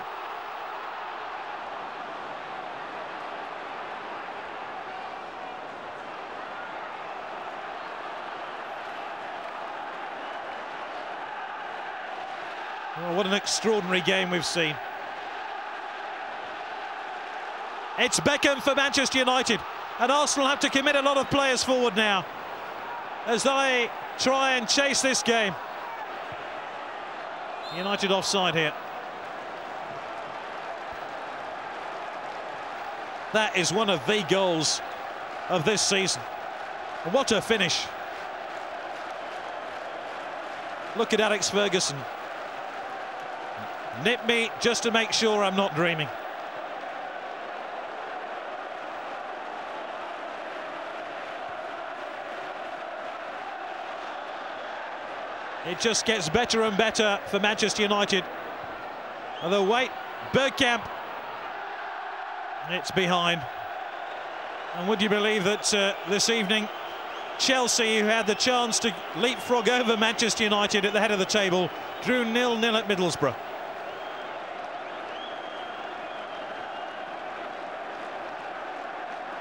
Oh, what an extraordinary game we've seen. It's Beckham for Manchester United, and Arsenal have to commit a lot of players forward now as they try and chase this game. United offside here. That is one of the goals of this season. What a finish. Look at Alex Ferguson. Nip me just to make sure I'm not dreaming. It just gets better and better for Manchester United. The wait, Bergkamp. It's behind. And would you believe that this evening, Chelsea, who had the chance to leapfrog over Manchester United at the head of the table, drew 0-0 at Middlesbrough.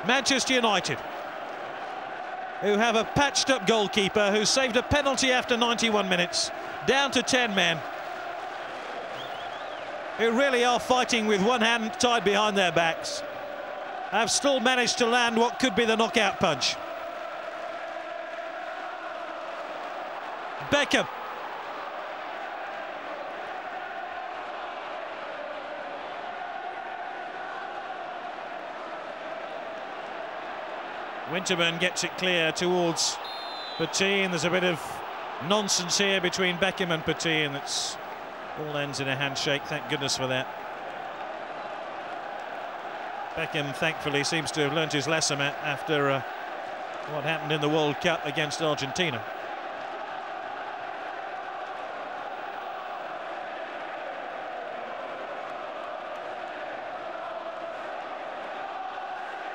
Manchester United, who have a patched-up goalkeeper who saved a penalty after 91 minutes, down to 10 men, who really are fighting with one hand tied behind their backs, have still managed to land what could be the knockout punch. Beckham. Winterman gets it clear towards Petit, and there's a bit of nonsense here between Beckham and Petit, and it's all ends in a handshake. Thank goodness for that. Beckham, thankfully, seems to have learnt his lesson after what happened in the World Cup against Argentina.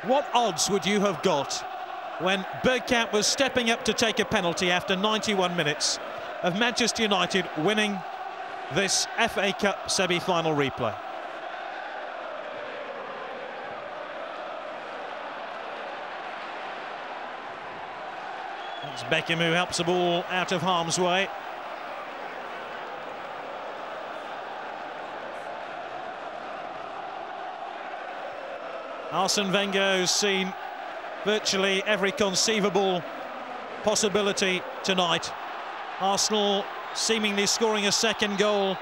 What odds would you have got when Bergkamp was stepping up to take a penalty after 91 minutes of Manchester United winning this FA Cup semi-final replay? It's Beckham who helps the ball out of harm's way. Arsene Wenger, who's seen virtually every conceivable possibility tonight. Arsenal seemingly scoring a second goal,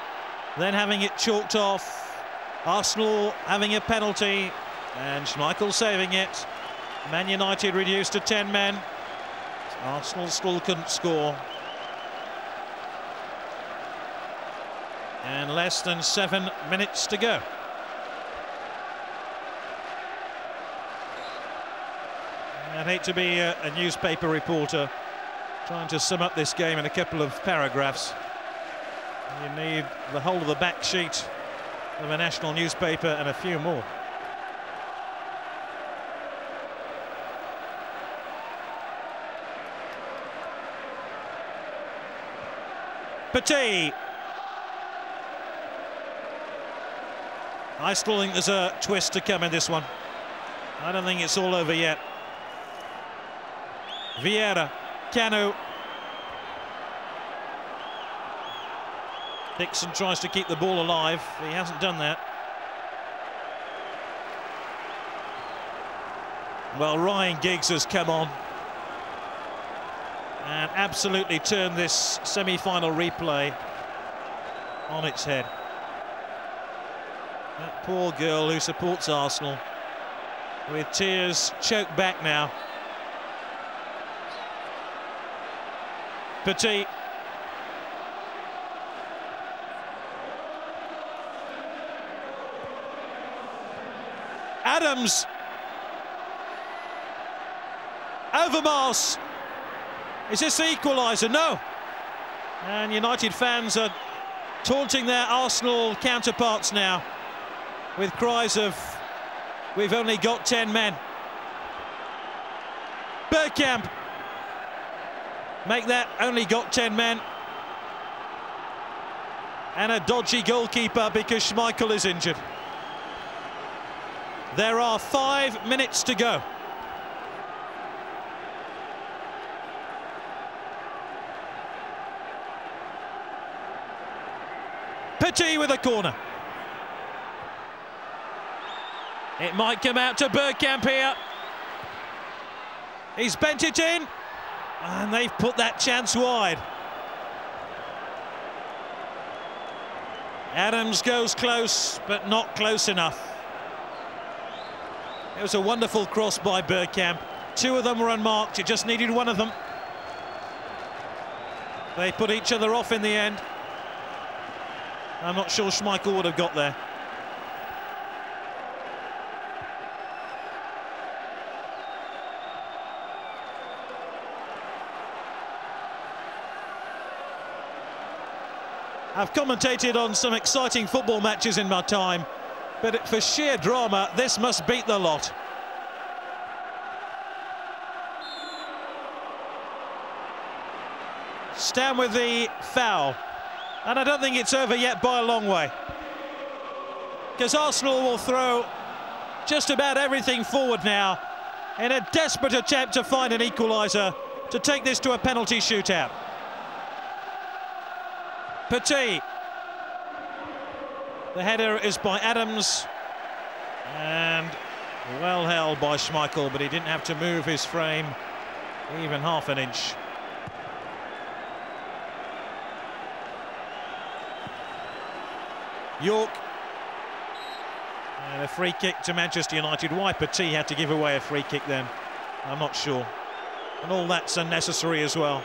then having it chalked off. Arsenal having a penalty, and Schmeichel saving it. Man United reduced to 10 men. Arsenal still couldn't score. And less than 7 minutes to go. I'd hate to be a newspaper reporter trying to sum up this game in a couple of paragraphs. You need the whole of the back sheet of a national newspaper and a few more. Petit. I still think there's a twist to come in this one. I don't think it's all over yet. Vieira, Canu. Dixon tries to keep the ball alive. He hasn't done that. Well, Ryan Giggs has come on and absolutely turned this semi-final replay on its head. That poor girl who supports Arsenal, with tears choked back now. Petit. Adams. Overmars. Is this the equaliser? No. And United fans are taunting their Arsenal counterparts now with cries of, "We've only got 10 men." Bergkamp. make that only got 10 men. And a dodgy goalkeeper because Schmeichel is injured. There are 5 minutes to go. Petit with a corner. It might come out to Bergkamp here. He's bent it in, and they've put that chance wide. Adams goes close, but not close enough. It was a wonderful cross by Bergkamp. 2 of them were unmarked, it just needed 1 of them. They put each other off in the end. I'm not sure Schmeichel would have got there. I've commentated on some exciting football matches in my time, but for sheer drama, this must beat the lot. Stan with the foul, and I don't think it's over yet by a long way, because Arsenal will throw just about everything forward now in a desperate attempt to find an equaliser to take this to a penalty shootout. Petit. The header is by Adams, and well held by Schmeichel, but he didn't have to move his frame even half an inch. York, and a free kick to Manchester United. Why Petit had to give away a free kick then, I'm not sure, and all that's unnecessary as well.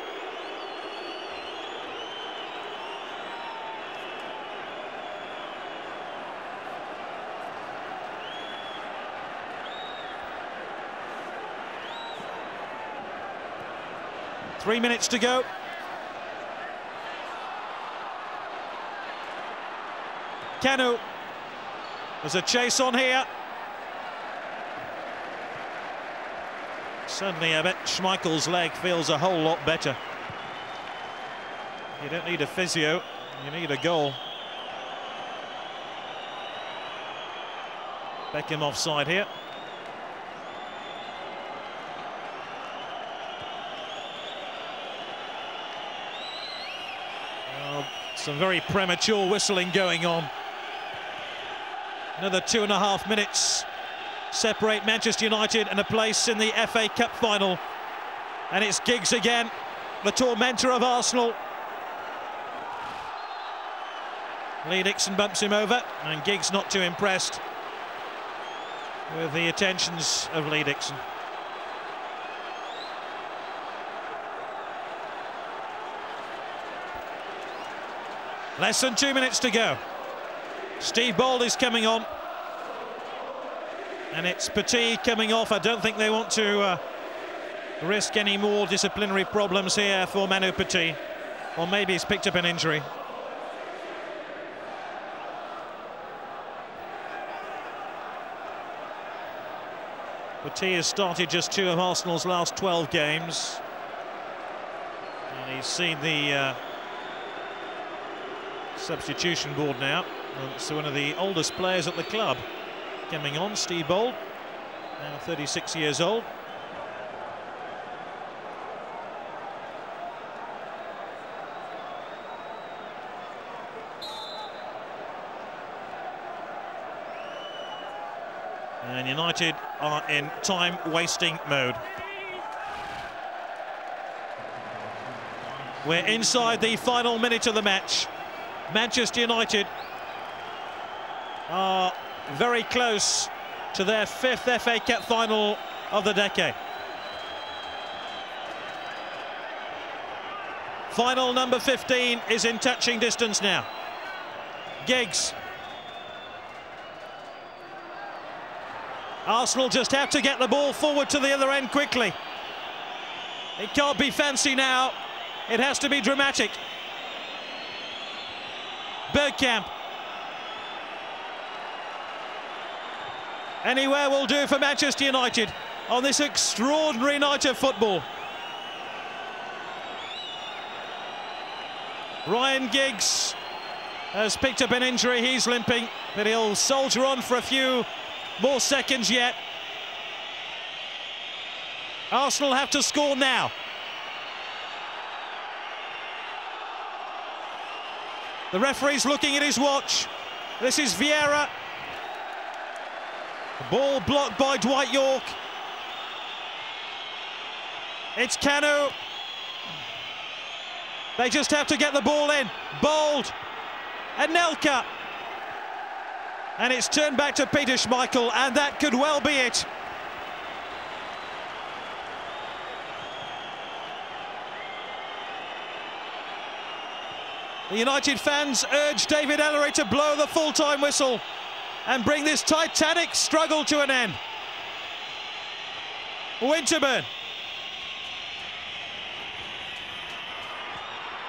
Three minutes to go. Kanu. There's a chase on here. Suddenly I bet Schmeichel's leg feels a whole lot better. You don't need a physio, you need a goal. Beckham offside here. Some very premature whistling going on. Another 2.5 minutes separate Manchester United and a place in the FA Cup final. And it's Giggs again, the tormentor of Arsenal. Lee Dixon bumps him over, and Giggs not too impressed with the attentions of Lee Dixon. Less than 2 minutes to go. Steve Bold is coming on, and it's Petit coming off. I don't think they want to risk any more disciplinary problems here for Manu Petit, or maybe he's picked up an injury. Petit has started just 2 of Arsenal's last 12 games, and he's seen the substitution board now. So one of the oldest players at the club coming on, Steve Bold, now 36 years old. And United are in time-wasting mode. We're inside the final minute of the match. Manchester United are very close to their 5th FA Cup final of the decade. Final number 15 is in touching distance now. Giggs. Arsenal just have to get the ball forward to the other end quickly. It can't be fancy now, it has to be dramatic. Bergkamp. Anywhere will do for Manchester United on this extraordinary night of football. Ryan Giggs has picked up an injury. He's limping, but he'll soldier on for a few more seconds yet. Arsenal have to score now. The referee's looking at his watch. This is Vieira. The ball blocked by Dwight York. It's Kanu. They just have to get the ball in. Bold. Anelka. And it's turned back to Peter Schmeichel, and that could well be it. The United fans urge David Ellery to blow the full-time whistle and bring this titanic struggle to an end. Winterburn.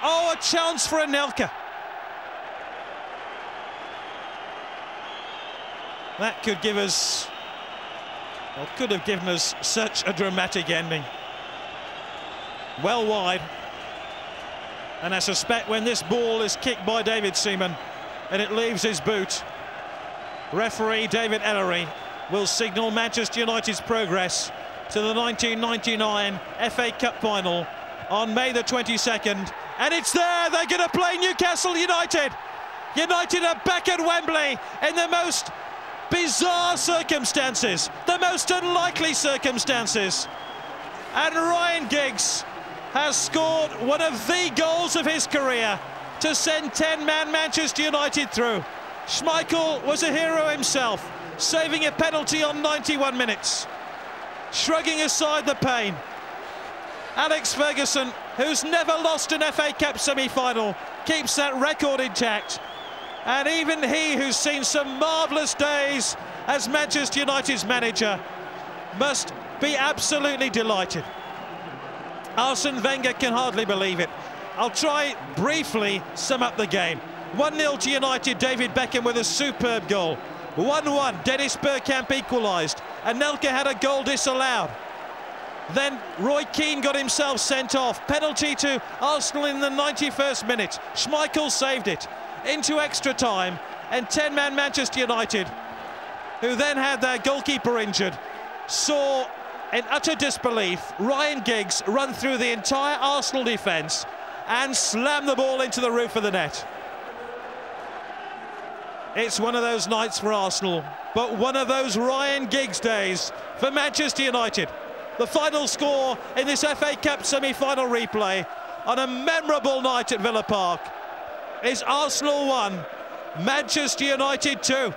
Oh, a chance for Anelka. That could give us, or could have given us, such a dramatic ending. Well wide. And I suspect when this ball is kicked by David Seaman and it leaves his boot, referee David Ellery will signal Manchester United's progress to the 1999 FA Cup final on May the 22nd. And it's there, they're going to play Newcastle United. United are back at Wembley in the most bizarre circumstances, the most unlikely circumstances. And Ryan Giggs has scored one of the goals of his career to send 10-man Manchester United through. Schmeichel was a hero himself, saving a penalty on 91 minutes, shrugging aside the pain. Alex Ferguson, who's never lost an FA Cup semi-final, keeps that record intact. And even he, who's seen some marvellous days as Manchester United's manager, must be absolutely delighted. Arsene Wenger can hardly believe it. I'll try briefly sum up the game. 1-0 to United, David Beckham with a superb goal. 1-1, Dennis Bergkamp equalised. Anelka had a goal disallowed. Then Roy Keane got himself sent off. Penalty to Arsenal in the 91st minute. Schmeichel saved it into extra time, and 10-man Manchester United, who then had their goalkeeper injured, saw in utter disbelief Ryan Giggs run through the entire Arsenal defence and slam the ball into the roof of the net. It's one of those nights for Arsenal, but one of those Ryan Giggs days for Manchester United. The final score in this FA Cup semi-final replay on a memorable night at Villa Park is Arsenal 1, Manchester United 2.